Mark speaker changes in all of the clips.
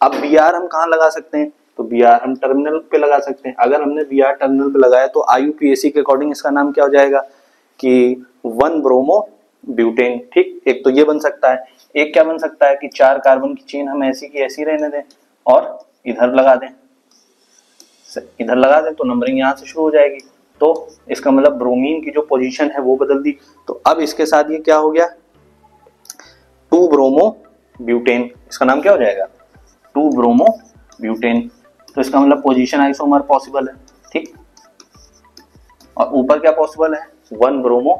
Speaker 1: अब B are हम कहाँ लगा सकते हैं, तो बी आर हम टर्मिनल पे लगा सकते हैं। अगर हमने बी आर टर्मिनल पे लगाया तो IUPAC के अकॉर्डिंग इसका नाम क्या हो जाएगा कि 1 ब्रोमो ब्यूटेन। ठीक, एक तो ये बन सकता है, एक क्या बन सकता है कि 4 कार्बन की चेन हम ऐसी की ऐसी रहने दें और इधर लगा दें, इधर लगा दें तो नंबरिंग यहाँ से शुरू हो जाएगी। तो इसका मतलब ब्रोमीन की जो पोजीशन है वो बदल दी। तो अब इसके साथ ये क्या हो गया, 2 ब्रोमो ब्यूटेन, इसका नाम क्या हो जाएगा 2 ब्रोमो ब्यूटेन। तो इसका मतलब पोजीशन आइसोमर पॉसिबल है। ठीक, और ऊपर क्या पॉसिबल है 1 ब्रोमो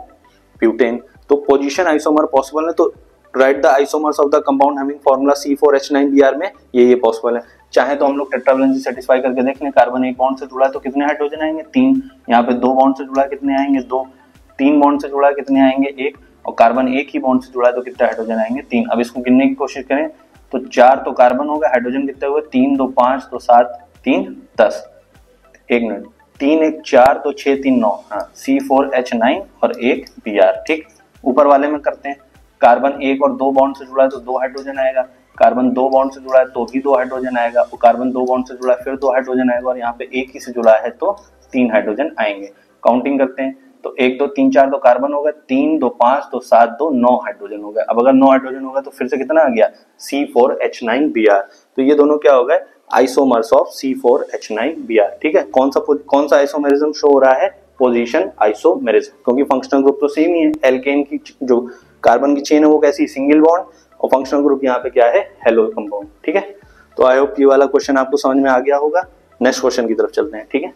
Speaker 1: ब्यूटेन। तो पोजीशन आइसोमर पॉसिबल है, तो right the isomers of the compound having formula C4H9Br में ये पॉसिबल है। चाहे तो हम लोग टेट्रावैलेंसी सेटिस्फाई करके देख लें, कार्बन एक बॉन्ड से जुड़ा है तो कितने हाइड्रोजन आएंगे 3, यहाँ पे 2 बॉन्ड से जुड़ा है कितने आएंगे 2, 3 बॉन्ड से जुड़ा है कितने आएंगे 1, और कार्बन एक ही बॉन्ड से जुड़ा है तो कितने हाइड्रोजन आएंगे 3। अब इसको गिनने की कोशिश करें तो 4 तो कार्बन हो गया, हाइड्रोजन कितने हुए 3 2 5 तो 7 3 10, 1 मिनट 3 1 4 तो 6 3 9, हाँ C4H9 और 1 Br। ठीक, ऊपर वाले में करते हैं, कार्बन 1 और 2 बॉन्ड से जुड़ा है तो 2 हाइड्रोजन आएगा, कार्बन 2 बॉन्ड से जुड़ा है तो भी 2 हाइड्रोजन आएगा, और कार्बन 2 बॉन्ड से जुड़ा है फिर 2 हाइड्रोजन आएगा, और यहाँ पे एक ही से जुड़ा है तो 3 हाइड्रोजन आएंगे। काउंटिंग करते हैं तो 1 2 3 4 तो कार्बन हो गया, 3 2 5 तो 7 2 9 हाइड्रोजन हो गया। अब अगर 9 हाइड्रोजन होगा तो फिर से कितना आ गया C4H9Br। तो ये दोनों क्या हो गए आइसोमर्स ऑफ C4H9Br। ठीक है, कौन सा आइसोमेरिज्म शो हो रहा है, पोजीशन आइसोमेरिज्म, क्योंकि फंक्शनल ग्रुप तो सेम ही है। एल्केन की जो कार्बन की चेन है वो कैसी सिंगल बॉन्ड, और फंक्शनल ग्रुप यहाँ पे क्या है हेलो कंपाउंड। ठीक है, तो आई होप ये वाला क्वेश्चन आपको समझ में आ गया होगा। नेक्स्ट क्वेश्चन की तरफ चलते हैं। ठीक है,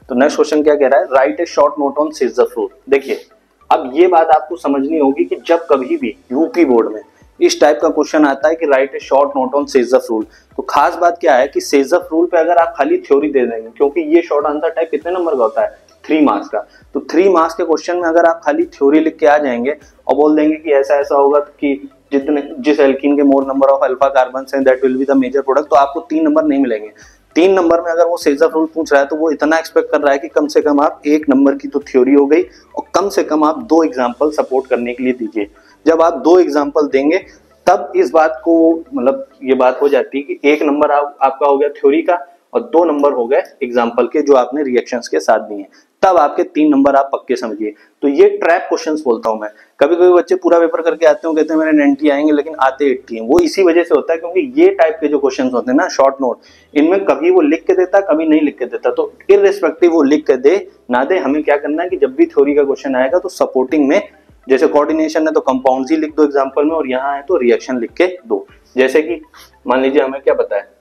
Speaker 1: तो नेक्स्ट क्वेश्चन क्या कह रहा है, write a short note on Saytzeff rule. देखिए अब ये बात आपको समझनी होगी कि जब कभी भी यूपी बोर्ड में इस टाइप का क्वेश्चन आता है कि write a short note on Saytzeff rule, तो खास बात क्या है कि सेजफ रूल पे अगर आप खाली थ्योरी दे देंगे, क्योंकि ये शॉर्ट आंसर टाइप कितने नंबर का होता है 3 मार्क्स का, तो 3 मार्क्स के क्वेश्चन में अगर आप खाली थ्योरी लिख के आ जाएंगे और बोल देंगे कि ऐसा ऐसा होगा कि जिस एल्कीन के more number of alpha carbon है that will be the major product, तो आपको 3 नंबर नहीं मिलेंगे। 3 नंबर में अगर वो सेजफ रूल पूछ रहा है तो वो इतना एक्सपेक्ट कर रहा है कि कम से कम आप 1 नंबर की तो थ्योरी हो गई और कम से कम आप 2 एग्जाम्पल सपोर्ट करने के लिए दीजिए। जब आप 2 एग्जाम्पल देंगे तब इस बात को मतलब ये बात हो जाती है कि 1 नंबर आपका हो गया थ्योरी का और 2 नंबर हो गए एग्जाम्पल के जो आपने रिएक्शंस के साथ दिए, तब आपके 3 नंबर आप पक्के समझिए। तो ये ट्रैप क्वेश्चंस बोलता हूं मैं। कभी कभी बच्चे पूरा पेपर करके आते हैं, कहते हैं मेरे 90 आएंगे लेकिन आते 80 हैं। वो इसी वजह से होता है क्योंकि ये टाइप के जो क्वेश्चंस होते हैं ना शॉर्ट नोट, इनमें कभी वो लिख के देता कभी नहीं लिख के देता। तो इररिस्पेक्टिव वो लिख के दे ना दे, हमें क्या करना है कि जब भी थ्योरी का क्वेश्चन आएगा तो सपोर्टिंग में, जैसे कोऑर्डिनेशन है तो कंपाउंड्स ही लिख दो एग्जाम्पल में, और यहाँ है तो रिएक्शन लिख के दो। जैसे कि मान लीजिए हमें क्या पता है,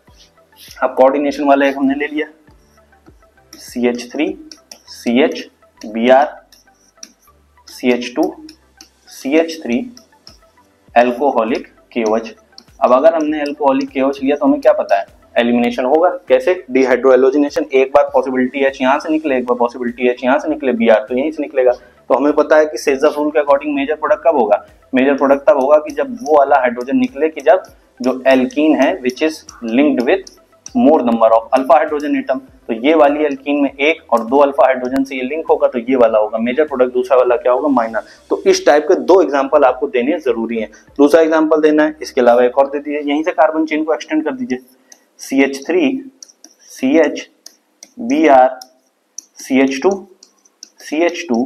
Speaker 1: अब कोऑर्डिनेशन वाला एक हमने ले लिया CH3 CH Br CH2 CH3 alcoholic KOH। अब अगर हमने एल्कोहलिक KOH लिया तो हमें क्या पता है एलिमिनेशन होगा, कैसे डिहाइड्रोएलोजिनेशन, एक बार पॉसिबिलिटी H यहाँ से निकले, एक बार पॉसिबिलिटी H यहाँ से निकले, Br तो यहीं से निकलेगा। तो हमें पता है कि सेजफ रूल के अकॉर्डिंग मेजर प्रोडक्ट कब होगा, मेजर प्रोडक्ट तब होगा कि जब वो वाला हाइड्रोजन निकले कि जब जो एल्कीन है which is linked with more number of alpha hydrogen atom, तो ये वाली एल्कीन में 1 और 2 अल्फा हाइड्रोजन से ये लिंक होगा तो ये वाला होगा मेजर प्रोडक्ट, दूसरा वाला क्या होगा माइनर। तो इस टाइप के 2 एग्जांपल आपको देने जरूरी हैं। दूसरा एग्जांपल देना है, इसके अलावा एक और दे दीजिए, यहीं से कार्बन चेन को एक्सटेंड कर दीजिए CH3 CH Br CH2 CH2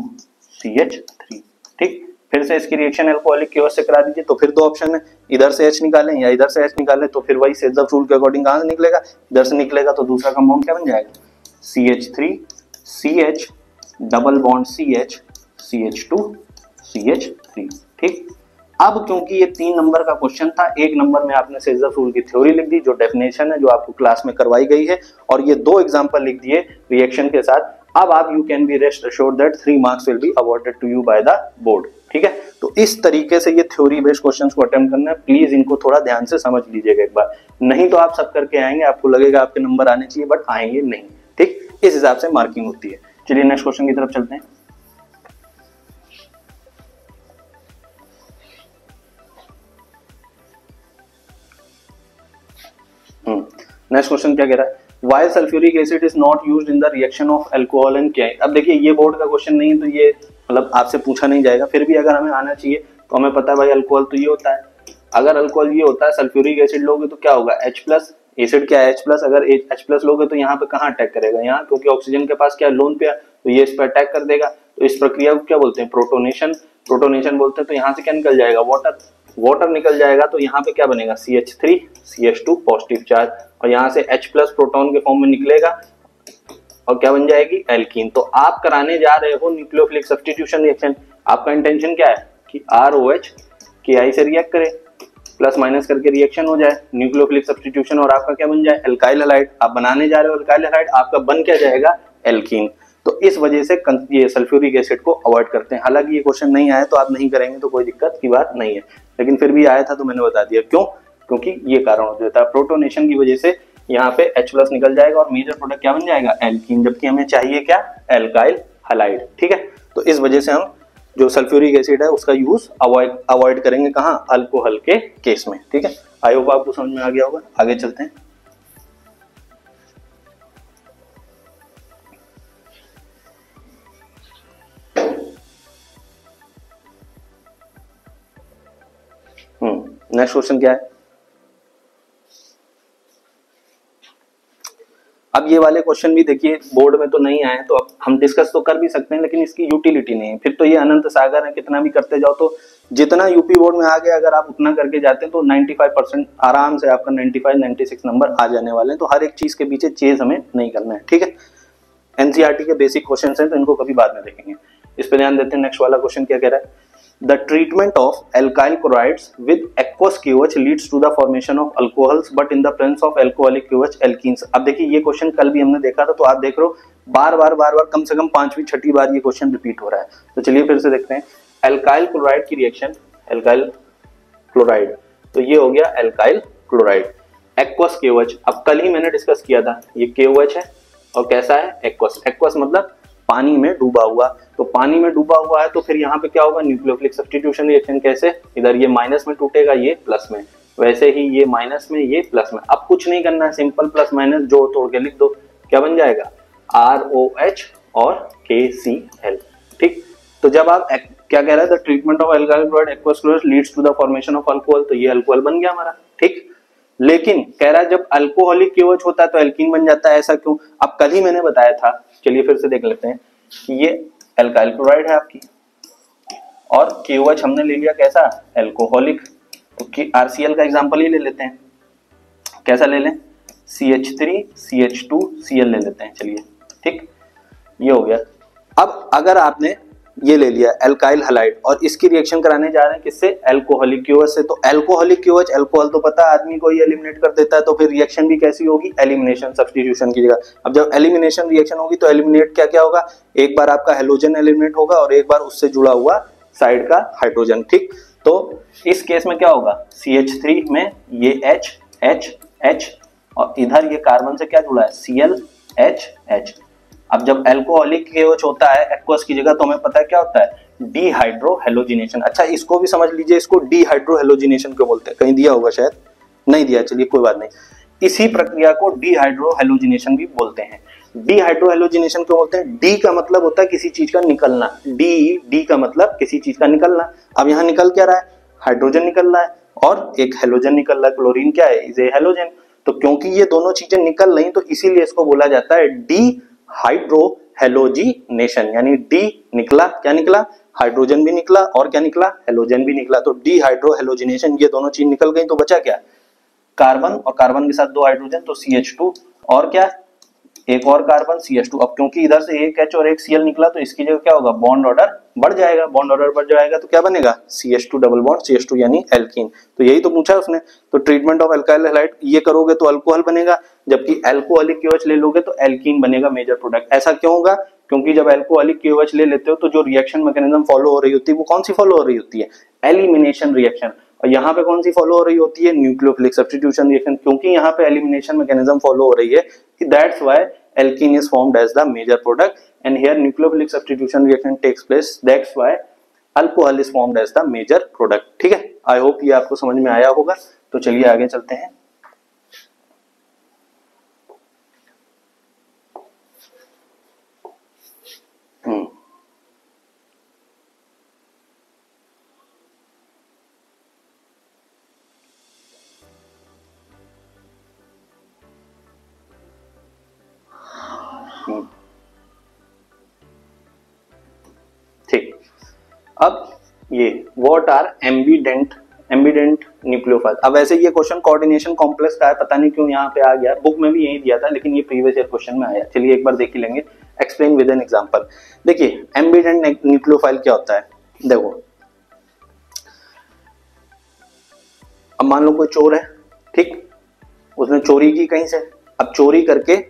Speaker 1: CH3। ठीक, फिर से इसकी रिएक्शन एल्कोहलिक KOH से करा दीजिए। तो फिर 2 ऑप्शन है, इधर से H निकालें या इधर से H निकालें, तो फिर वही सेजफ रूल के अकॉर्डिंग कहां से निकलेगा, इधर से निकलेगा। तो दूसरा कंपाउंड क्या बन जाएगा CH3 CH double bond CH CH2 CH3। ठीक, अब क्योंकि ये 3 नंबर का क्वेश्चन था, 1 नंबर में आपने सेजफ रूल की थ्योरी लिख दी जो डेफिनेशन है जो आपको क्लास में करवाई गई है, और ये 2 एग्जांपल लिख दिए रिएक्शन के साथ। अब आप you can be rest assured that 3 marks will be awarded to you by the board. ठीक है, तो इस तरीके से ये थ्योरी बेस्ड क्वेश्चंस को अटेम्प्ट करना है। प्लीज इनको थोड़ा ध्यान से समझ लीजिएगा एक बार, नहीं तो आप सब करके आएंगे, आपको लगेगा आपके नंबर आने चाहिए बट आएंगे नहीं। ठीक, इस हिसाब से मार्किंग होती है। चलिए नेक्स्ट क्वेश्चन की तरफ चलते हैं। नेक्स्ट क्वेश्चन क्या कह रहा है, Why sulfuric acid is not used in the reaction of alcohol and क्या। अब देखिए ये बोर्ड का क्वेश्चन नहीं है तो ये मतलब आपसे पूछा नहीं जाएगा, फिर भी अगर हमें आना चाहिए तो हमें पता है भाई अल्कोहल तो ये होता है। अगर अल्कोहल ये होता है, सल्फ्यूरिक एसिड लोगे तो क्या होगा H प्लस, एसिड क्या है H प्लस, अगर H प्लस लोगे तो यहाँ पे कहाँ अटैक करेगा, यहाँ, क्योंकि ऑक्सीजन के पास क्या लोन पे है तो ये इस पर अटैक कर देगा। तो इस प्रक्रिया को क्या बोलते हैं, प्रोटोनेशन, प्रोटोनेशन बोलते हैं। तो यहाँ से क्या निकल जाएगा, वाटर, वाटर निकल जाएगा। तो यहाँ पे क्या बनेगा CH3 CH2 पॉजिटिव चार्ज, और यहाँ से H प्लस प्रोटॉन के फॉर्म में निकलेगा और क्या बन जाएगी एल्कीन। तो आप कराने जा रहे हो न्यूक्लियोफिलिक सब्स्टिट्यूशन रिएक्शन, आपका इंटेंशन क्या है कि ROH KI से रिएक्ट करे, प्लस माइनस करके रिएक्शन हो जाए न्यूक्लियोफिलिक सब्स्टिट्यूशन, और आपका क्या बन जाए एल्काइल हैलाइड। आप बनाने जा रहे हो एल्काइल हैलाइड, आपका बन क्या जाएगा एल्कीन। तो इस वजह से ये सल्फ्यूरिक एसिड को अवॉइड करते हैं। हालांकि ये क्वेश्चन नहीं आया तो आप नहीं करेंगे तो कोई दिक्कत की बात नहीं है, लेकिन फिर भी आया था तो मैंने बता दिया। क्यों, क्योंकि ये कारण हो जाता है प्रोटोनेशन की वजह से यहाँ पे H प्लस निकल जाएगा और मेजर प्रोडक्ट क्या बन जाएगा एल्कीन, जबकि हमें चाहिए क्या एल्काइल हैलाइड। ठीक है, तो इस वजह से हम जो सल्फ्यूरिक एसिड है उसका यूज अवॉइड करेंगे कहाँ, अल्कोहल के केस में। ठीक है, आई होप आपको समझ में आ गया होगा। आगे चलते हैं। नेक्स्ट क्वेश्चन क्या है। अब ये वाले क्वेश्चन भी देखिए बोर्ड में तो नहीं आए, तो अब हम डिस्कस तो कर भी सकते हैं लेकिन इसकी यूटिलिटी नहीं है। फिर तो ये अनंत सागर है, कितना भी करते जाओ तो जितना यूपी बोर्ड में आ गया अगर आप उतना करके जाते हैं तो 95% आराम से आपका 95-96 नंबर आ जाने वाले हैं। तो हर एक चीज के पीछे चेज हमें नहीं करना है। ठीक है, एनसीईआरटी के बेसिक क्वेश्चन हैं तो इनको कभी बाद में देखेंगे, इस पर ध्यान देते हैं। नेक्स्ट वाला क्वेश्चन क्या कह रहा है, The treatment of alkyl chlorides with aqueous KOH leads to the formation of alcohols, but in the presence of alcoholic KOH alkenes। अब देखिए ये क्वेश्चन कल भी हमने देखा था, तो आप देख रहे हो बार बार कम से कम 5वीं 6ठी बार ये क्वेश्चन रिपीट हो रहा है। तो चलिए फिर से देखते हैं। एल्काइल क्लोराइड की रिएक्शन, एल्काइल क्लोराइड, तो ये हो गया एल्काइल क्लोराइड, एक्वस KOH। अब कल ही मैंने डिस्कस किया था, ये KOH है और कैसा है एक्वस, एक्वस मतलब पानी में डूबा हुआ। तो पानी में डूबा हुआ है तो फिर यहाँ पे क्या होगा न्यूक्लियोफिलिक सब्स्टिट्यूशन रिएक्शन, कैसे, इधर ये माइनस में टूटेगा ये प्लस में, वैसे ही ये माइनस में ये प्लस में। अब कुछ नहीं करना है, सिंपल प्लस माइनस जोड़ तोड़ के लिख दो, क्या बन जाएगा ROH और KCl। ठीक, तो जब आप क्या कह रहा है, the treatment of alkyl chloride aqueous chloride leads to the formation of alcohol, तो ये अल्कोहल बन गया हमारा। ठीक, लेकिन कह रहा है जब अल्कोहलिक KOH होता है तो एल्कीन बन जाता है, ऐसा क्यों। अब कल ही मैंने बताया था, चलिए फिर से देख लेते हैं कि ये एल्काइल क्लोराइड है आपकी और KOH हमने ले लिया कैसा एल्कोहलिक, तो RCl का एग्जांपल ही ले लेते हैं, कैसा ले लें CH3 CH2 Cl ले लेते हैं। चलिए ठीक, ये हो गया। अब अगर आपने ये ले लिया एल्काइल हैलाइड और इसकी रिएक्शन कराने जा रहे हैं किससे, एल्कोहलिक KOH से, तो एल्कोहलिक KOH, एल्कोहल तो पता है आदमी को ही एलिमिनेट कर देता है, तो फिर रिएक्शन भी कैसी होगी एलिमिनेशन सब्स्टिट्यूशन की जगह। अब जब एलिमिनेशन रिएक्शन होगी तो एलिमिनेट क्या क्या होगा, एक बार आपका हेलोजन एलिमिनेट होगा और एक बार उससे जुड़ा हुआ साइड का हाइड्रोजन। ठीक, तो इस केस में क्या होगा CH3 में ये H H H और इधर ये कार्बन से क्या जुड़ा है Cl H H। अब जब एल्कोहलिक KOH होता है एक्वस की जगह तो हमें पता है क्या होता है डीहाइड्रोहेलोजिनेशन। अच्छा इसको भी समझ लीजिए, इसको डीहाइड्रोहेलोजिनेशन क्यों बोलते हैं, कहीं दिया होगा शायद नहीं दिया, चलिए कोई बात नहीं। इसी प्रक्रिया को डीहाइड्रोहेलोजिनेशन भी बोलते हैं। डीहाइड्रोहेलोजिनेशन क्यों बोलते हैं, डी का मतलब होता है किसी चीज का निकलना, डी का मतलब किसी चीज का निकलना। अब यहाँ निकल क्या रहा है, हाइड्रोजन निकल रहा है और एक हेलोजन निकल रहा है, क्लोरीन क्या है इज ए हेलोजन। तो क्योंकि ये दोनों चीजें निकल रही तो इसीलिए इसको बोला जाता है डी हाइड्रोहेलोजिनेशन, यानी डी निकला, क्या निकला हाइड्रोजन भी निकला और क्या निकला हेलोजन भी निकला। तो डीहाइड्रोहेलोजिनेशन, ये दोनों चीज निकल गई तो बचा क्या कार्बन और कार्बन के साथ 2 हाइड्रोजन तो CH2 और क्या एक और कार्बन CH2। अब क्योंकि इधर से एक H और एक Cl निकला तो इसकी जगह क्या होगा बॉन्ड ऑर्डर बढ़ जाएगा, बॉन्ड ऑर्डर बढ़ जाएगा तो क्या बनेगा CH2 डबल बॉन्ड CH2 यानी एल्कीन। तो यही तो पूछा उसने। तो ट्रीटमेंट ऑफ एल्काइल हैलाइड ये करोगे तो अल्कोहल बनेगा, जबकि एल्कोहलिक KOH ले लोगे तो एल्कीन बनेगा मेजर प्रोडक्ट। ऐसा क्यों होगा, क्योंकि जब एल्कोहलिक KOH ले लेते हो तो जो रिएक्शन मैकेनिज्म फॉलो हो रही होती है वो कौन सी फॉलो हो रही होती है एलिमिनेशन रिएक्शन, और यहाँ पे कौन सी फॉलो हो रही होती है न्यूक्लियोफिलिक सब्स्टिट्यूशन रिएक्शन। क्योंकि यहाँ पे एलिमिनेशन मैकेनिज्म फॉलो हो रही है, that's why alkene is formed as the major product and here nucleophilic substitution reaction takes place, that's why alcohol is formed as the major product। ठीक है, I hope ये आपको समझ में आया होगा। तो चलिए आगे चलते हैं। अब ये व्हाट आर एम्बीडेंट न्यूक्लियोफाइल। अब वैसे ये क्वेश्चन कोऑर्डिनेशन कॉम्प्लेक्स का है, पता नहीं क्यों यहाँ पे आ गया, बुक में भी यही दिया था लेकिन ये प्रीवियस ईयर क्वेश्चन में आया। चलिए एक बार देख ही लेंगे, एक्सप्लेन विद एन एग्जांपल। देखिए एम्बीडेंट न्यूक्लियोफाइल क्या होता है, देखो अब मान लो कोई चोर है, ठीक, उसने चोरी की कहीं से, अब चोरी करके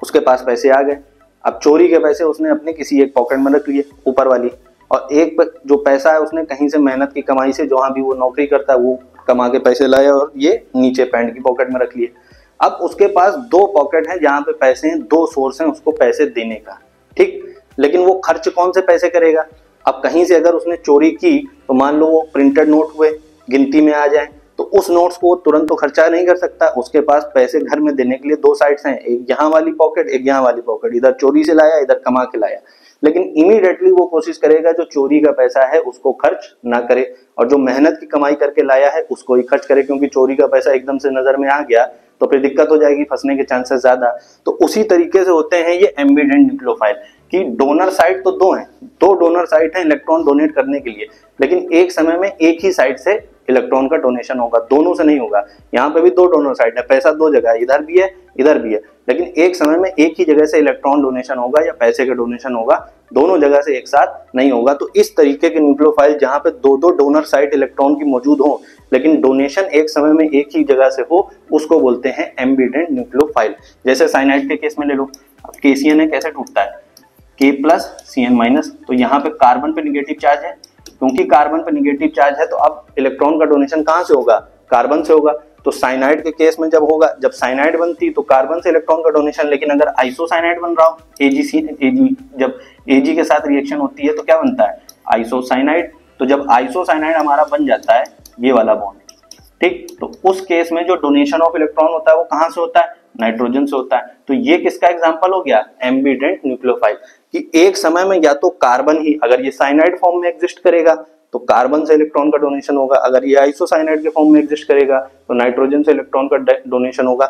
Speaker 1: उसके पास पैसे आ गए, अब चोरी के पैसे उसने अपने किसी एक पॉकेट में रख लिए ऊपर वाली, और एक जो पैसा है उसने कहीं से मेहनत की कमाई से जहां भी वो नौकरी करता है वो कमा के पैसे लाया और ये नीचे पैंट की पॉकेट में रख लिए। अब उसके पास दो पॉकेट है जहां पे पैसे हैं, दो सोर्स हैं उसको पैसे देने का, ठीक, लेकिन वो खर्च कौन से पैसे करेगा। अब कहीं से अगर उसने चोरी की तो मान लो वो प्रिंटेड नोट हुए, गिनती में आ जाए, तो उस नोट्स को तुरंत तो खर्चा नहीं कर सकता, उसके पास पैसे घर में देने के लिए दो साइड्स हैं, एक यहाँ वाली पॉकेट एक यहाँ वाली पॉकेट, इधर चोरी से लाया इधर कमा के लाया, लेकिन इमीडिएटली वो कोशिश करेगा जो चोरी का पैसा है उसको खर्च ना करे और जो मेहनत की कमाई करके लाया है उसको ही खर्च करे, क्योंकि चोरी का पैसा एकदम से नजर में आ गया तो फिर दिक्कत हो जाएगी, फंसने के चांसेस ज्यादा। तो उसी तरीके से होते हैं ये एम्बीडेंट न्यूक्लियोफाइल कि डोनर साइड तो दो हैं, दो डोनर साइड हैं इलेक्ट्रॉन डोनेट करने के लिए, लेकिन एक समय में एक ही साइड से इलेक्ट्रॉन का डोनेशन होगा, दोनों से नहीं होगा। यहाँ पे भी दो डोनर साइड है, पैसा दो जगह है, इधर भी है इधर भी है, लेकिन एक समय में एक ही जगह से इलेक्ट्रॉन डोनेशन होगा या पैसे का डोनेशन होगा, दोनों जगह से एक साथ नहीं होगा। तो इस तरीके के न्यूक्लियोफाइल जहां पे दो दो डोनर साइड इलेक्ट्रॉन की मौजूद हो लेकिन डोनेशन एक समय में एक ही जगह से हो, उसको बोलते हैं एम्बीडेंट न्यूक्लियोफाइल। जैसे साइनाइड के केस में ले लो, KCN है कैसे टूटता है, K+CN-, तो यहाँ पे कार्बन पे निगेटिव चार्ज है, क्योंकि कार्बन पे निगेटिव चार्ज है तो अब इलेक्ट्रॉन का डोनेशन कहां से होगा, कार्बन से होगा। तो साइनाइड के केस में जब होगा, जब साइनाइड बनती तो कार्बन से इलेक्ट्रॉन का डोनेशन, लेकिन अगर आइसोसाइनाइड बन रहा हो AgC, जब Ag के साथ रिएक्शन होती है तो क्या बनता है, आइसोसाइनाइड। तो जब आइसोसाइनाइड हमारा बन जाता है ये वाला बॉन्ड, ठीक, तो उस केस में जो डोनेशन ऑफ इलेक्ट्रॉन होता है वो कहां से होता है, नाइट्रोजन से होता है। तो ये किसका एग्जांपल हो गया, एम्बीडेंट न्यूक्लियोफाइल, कि एक समय में या तो कार्बन ही, अगर ये साइनाइड फॉर्म में एग्जिस्ट करेगा तो कार्बन से इलेक्ट्रॉन का डोनेशन होगा, अगर ये आइसोसाइनाइड के फॉर्म में एग्जिस्ट करेगा तो नाइट्रोजन से इलेक्ट्रॉन का डोनेशन होगा,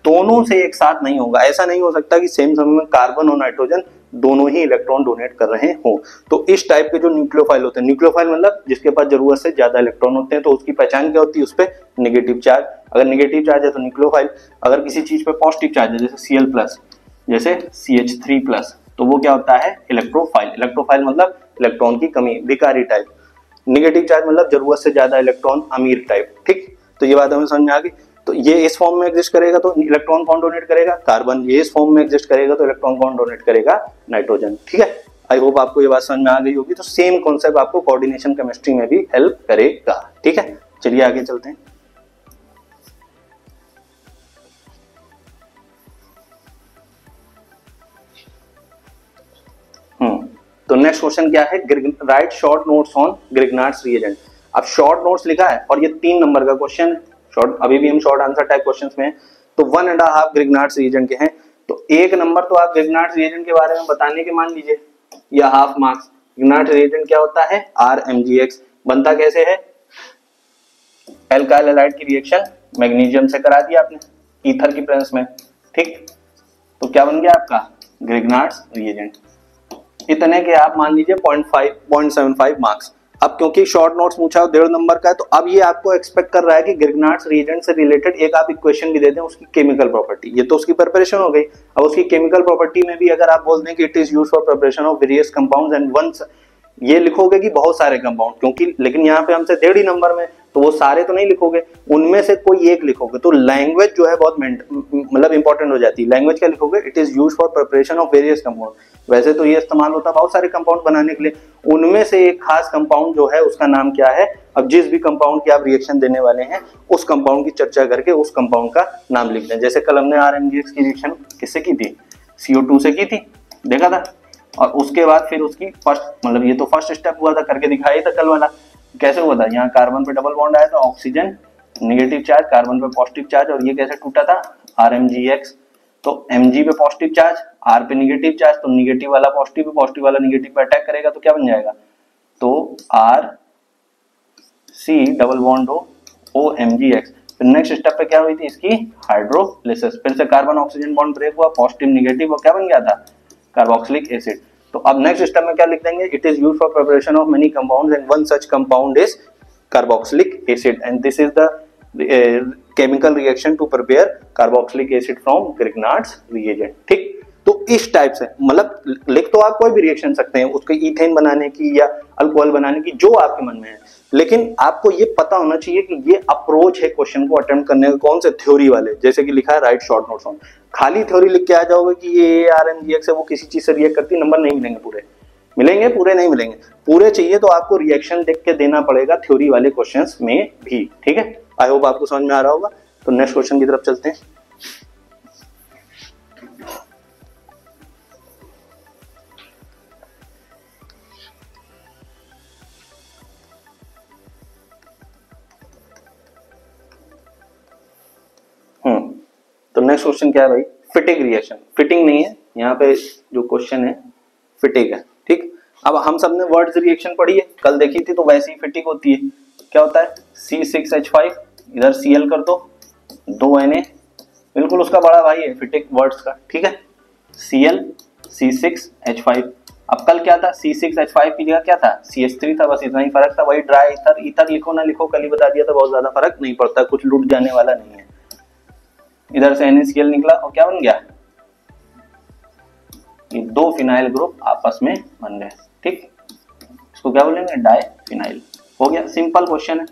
Speaker 1: दोनों से एक साथ नहीं होगा। ऐसा नहीं हो सकता कि सेम समय में कार्बन और नाइट्रोजन दोनों ही इलेक्ट्रॉन डोनेट कर रहे हो। तो इस टाइप के जो न्यूक्लियोफाइल होते हैं, न्यूक्लियोफाइल मतलब जिसके पास जरूरत से ज्यादा इलेक्ट्रॉन होते हैं, तो उसकी पहचान क्या होती है, उस पर नेगेटिव चार्ज, अगर नेगेटिव चार्ज है तो न्यूक्लियोफाइल, अगर किसी चीज पे पॉजिटिव चार्ज है जैसे Cl+, जैसे CH3+, तो वो क्या होता है, इलेक्ट्रोफाइल। इलेक्ट्रोफाइल मतलब इलेक्ट्रॉन की कमी, भिखारी टाइप। नेगेटिव चार्ज मतलब जरूरत से ज्यादा इलेक्ट्रॉन, अमीर टाइप, ठीक। तो ये बात हमें समझ में आ गई। तो ये इस फॉर्म में एग्जिस्ट करेगा तो इलेक्ट्रॉन कौन डोनेट करेगा, कार्बन। ये इस फॉर्म में एग्जिस्ट करेगा तो इलेक्ट्रॉन कौन डोनेट करेगा, नाइट्रोजन, ठीक है। आई होप आपको ये बात समझ में आ गई होगी। तो सेम कॉन्सेप्ट आपको कोऑर्डिनेशन केमिस्ट्री में भी हेल्प करेगा, ठीक है। चलिए आगे चलते हैं। तो नेक्स्ट क्वेश्चन क्या है, right short notes on Grignard's reagent. अब शॉर्ट नोट्स लिखा है और ये 3 नंबर का क्वेश्चन है, शॉर्ट, अभी भी हम शॉर्ट आंसर टाइप क्वेश्चंस में हैं। तो 1.5 ग्रिग्नार्ड्स रिएजेंट के हैं, तो 1 नंबर तो आप ग्रिग्नार्ड्स रिएजेंट के बारे में बताने के मान लीजिए, या हाफ मार्क्स। ग्रिग्नार्ड्स रिएजेंट क्या होता है, RMgX, बनता कैसे है, एल्काइल हैलाइड की रिएक्शन मैग्नीशियम से करा दिया आपने ईथर की प्रेजेंस में, ठीक। तो क्या बन गया आपका ग्रिग्नार्ड्स रिएजेंट। इतने के आप मान लीजिए 0.75 मार्क्स। अब क्योंकि शॉर्ट नोट्स पूछा हो 1.5 नंबर का है, तो अब ये आपको एक्सपेक्ट कर रहा है कि ग्रिग्नार्ड्स रिएजेंट से रिलेटेड एक आप इक्वेशन भी दे दें, उसकी केमिकल प्रॉपर्टी। ये तो उसकी प्रिपरेशन हो गई। अब उसकी केमिकल प्रॉपर्टी में भी अगर आप बोल दें कि it is used for preparation of various compounds and once, ये लिखोगे कि बहुत सारे कंपाउंड, क्योंकि लेकिन यहाँ पे हमसे 1.5 नंबर में, तो वो सारे तो नहीं लिखोगे, उनमें से कोई एक लिखोगे। तो लैंग्वेज जो है बहुत मतलब इंपॉर्टेंट हो जाती है। लैंग्वेज क्या लिखोगे, it is used for preparation of various compound. वैसे तो ये इस्तेमाल होता है बहुत सारे कंपाउंड बनाने के लिए, उनमें से एक खास कंपाउंड जो है उसका नाम क्या है। अब जिस भी कंपाउंड की आप रिएक्शन देने वाले हैं उस कंपाउंड की चर्चा करके उस कंपाउंड का नाम लिख दें। जैसे कल हमने RMgX की रिएक्शन किससे की थी, CO2 से की थी, देखा था। और उसके बाद फिर उसकी फर्स्ट, मतलब ये तो फर्स्ट स्टेप हुआ था, करके दिखाया था कल वाला। कैसे हुआ था, यहाँ कार्बन पे डबल बॉन्ड आया था, ऑक्सीजन नेगेटिव चार्ज, कार्बन पे पॉजिटिव चार्ज, और ये कैसे टूटा था, RMgX। तो Mg पे पॉजिटिव चार्ज, R पे नेगेटिव चार्ज, तो नेगेटिव वाला पॉजिटिव पे, पॉजिटिव वाला नेगेटिव पे अटैक करेगा तो क्या बन जाएगा, तो RC डबल बॉन्ड OMgX। फिर नेक्स्ट स्टेप पे क्या हुई थी, इसकी हाइड्रोलिसिस। फिर से कार्बन ऑक्सीजन बॉन्ड ब्रेक हुआ, पॉजिटिव नेगेटिव, और क्या बन गया था, कार्बोक्सिलिक एसिड। तो अब नेक्स्ट स्टेप में क्या लिख देंगे, it is used for preparation of many compounds and one such compound is carboxylic acid and this is the chemical reaction to prepare carboxylic acid from Grignard's reagent. ठीक, तो इस type से मतलब लिख तो आप कोई भी रिएक्शन सकते हैं, उसके इथेन बनाने की या अल्कोहल बनाने की, जो आपके मन में है, लेकिन आपको ये पता होना चाहिए कि ये अप्रोच है क्वेश्चन को अटेम्प्ट करने का कौन से थ्योरी वाले, जैसे कि लिखा है राइट शॉर्ट नोट्स ऑन। खाली थ्योरी लिख के आ जाओगे कि ये RMGX है, वो किसी चीज से रिएक्ट करती है, नंबर नहीं मिलेंगे पूरे, मिलेंगे पूरे नहीं मिलेंगे, पूरे चाहिए तो आपको रिएक्शन देख के देना पड़ेगा थ्योरी वाले क्वेश्चंस में भी। ठीक है, आई होप आपको समझ में आ रहा होगा। तो नेक्स्ट क्वेश्चन की तरफ चलते हैं। तो नेक्स्ट क्वेश्चन क्या है भाई, फिटिंग रिएक्शन। फिटिंग नहीं है यहाँ पे, जो क्वेश्चन है फिटिंग है। ठीक, अब हम सबने वर्ड्स रिएक्शन पढ़ी है, कल देखी थी, तो वैसे ही फिटिंग होती है। क्या होता है, C6H5, इधर Cl कर दो, 2 Na, बिल्कुल उसका बड़ा भाई है फिटिंग वर्ड्स का। ठीक है, Cl C6H5। अब कल क्या था, C6H5 की जगह क्या था, CH3 था, बस इतना ही फर्क था। वही ड्राई ईथर, ईथर लिखो ना लिखो, कल ही बता दिया था, बहुत ज्यादा फर्क नहीं पड़ता, कुछ लूट जाने वाला नहीं है। इधर से NaCl निकला और क्या बन गया, ये 2 फिनाइल ग्रुप आपस में बन गए। ठीक, इसको क्या बोलेंगे, डाई फिनाइल। हो गया, सिंपल क्वेश्चन है।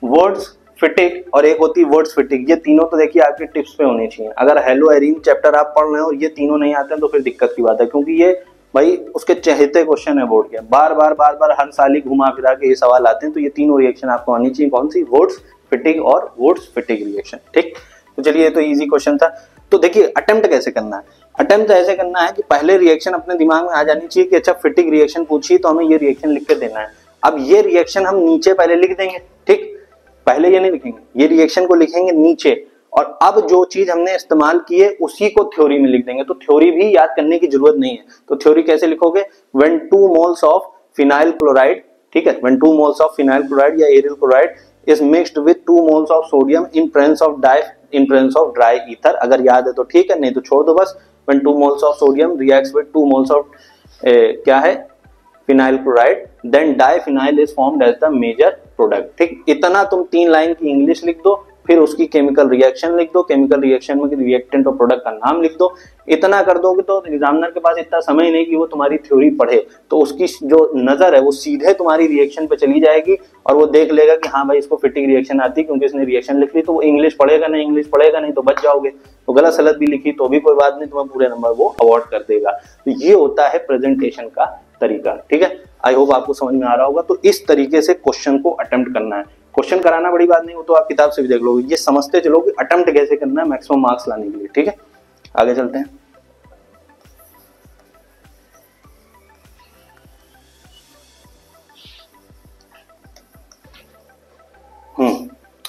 Speaker 1: वर्ड्स फिटिंग और एक होती है वर्ड्स फिटिंग, ये तीनों तो देखिए आपके टिप्स पे होनी चाहिए। अगर हेलो एरीन चैप्टर आप पढ़ रहे हो और ये तीनों नहीं आते हैं तो फिर दिक्कत की बात है, क्योंकि ये भाई उसके चहेते क्वेश्चन है बोर्ड के, बार बार हर साल ही घुमा फिरा के ये सवाल आते हैं। तो ये तीनों रिएक्शन आपको आनी चाहिए, कौन सी, वर्ड्स फिटिंग और वर्ड्स फिटिंग रिएक्शन। ठीक, तो चलिए ये तो इजी क्वेश्चन था। तो देखिए अटेम्प्ट कैसे करना है, अटेम्प्ट ऐसे करना है कि पहले रिएक्शन अपने दिमाग में आ जानी चाहिए कि अच्छा फिटिंग रिएक्शन पूछी तो हमें ये रिएक्शन लिख के देना है। अब ये रिएक्शन हम नीचे पहले लिख देंगे। ठीक, पहले ये नहीं लिखेंगे, ये रिएक्शन को लिखेंगे नीचे, और अब जो चीज हमने इस्तेमाल की है उसी को थ्योरी में लिख देंगे। तो थ्योरी भी याद करने की जरूरत नहीं है। तो थ्योरी कैसे लिखोगे, when 2 moles of phenyl chloride, ठीक है, when 2 moles of phenyl chloride या aryl chloride is mixed with 2 moles of sodium in presence of dry ether। अगर याद है तो ठीक है, नहीं तो छोड़ दो बस। when 2 moles of sodium reacts with 2 moles of क्या है, phenyl chloride, then diphenyl is formed as the major product। ठीक, इतना तुम 3 लाइन की इंग्लिश लिख दो, फिर उसकी केमिकल रिएक्शन लिख दो, केमिकल रिएक्शन में रिएक्टेंट और प्रोडक्ट का नाम लिख दो। इतना कर दोगे तो एग्जामिनर के पास इतना समय नहीं कि वो तुम्हारी थ्योरी पढ़े, तो उसकी जो नजर है वो सीधे तुम्हारी रिएक्शन पे चली जाएगी और वो देख लेगा कि हाँ भाई इसको फिटिंग रिएक्शन आती है क्योंकि इसने रिएक्शन लिख ली। तो वो इंग्लिश पढ़ेगा नहीं, इंग्लिश पढ़ेगा नहीं तो बच जाओगे। तो गलत सलत भी लिखी तो भी कोई बात नहीं, तुम्हें पूरे नंबर वो अवॉर्ड कर देगा। तो ये होता है प्रेजेंटेशन का तरीका। ठीक है, आई होप आपको समझ में आ रहा होगा। तो इस तरीके से क्वेश्चन को अटेम्प्ट करना है। क्वेश्चन कराना बड़ी बात नहीं, वो तो आप किताब से भी देख लोगे, ये समझते चलो कि अटेम्प्ट कैसे करना है मैक्सिमम मार्क्स लाने के लिए। ठीक है, आगे चलते हैं।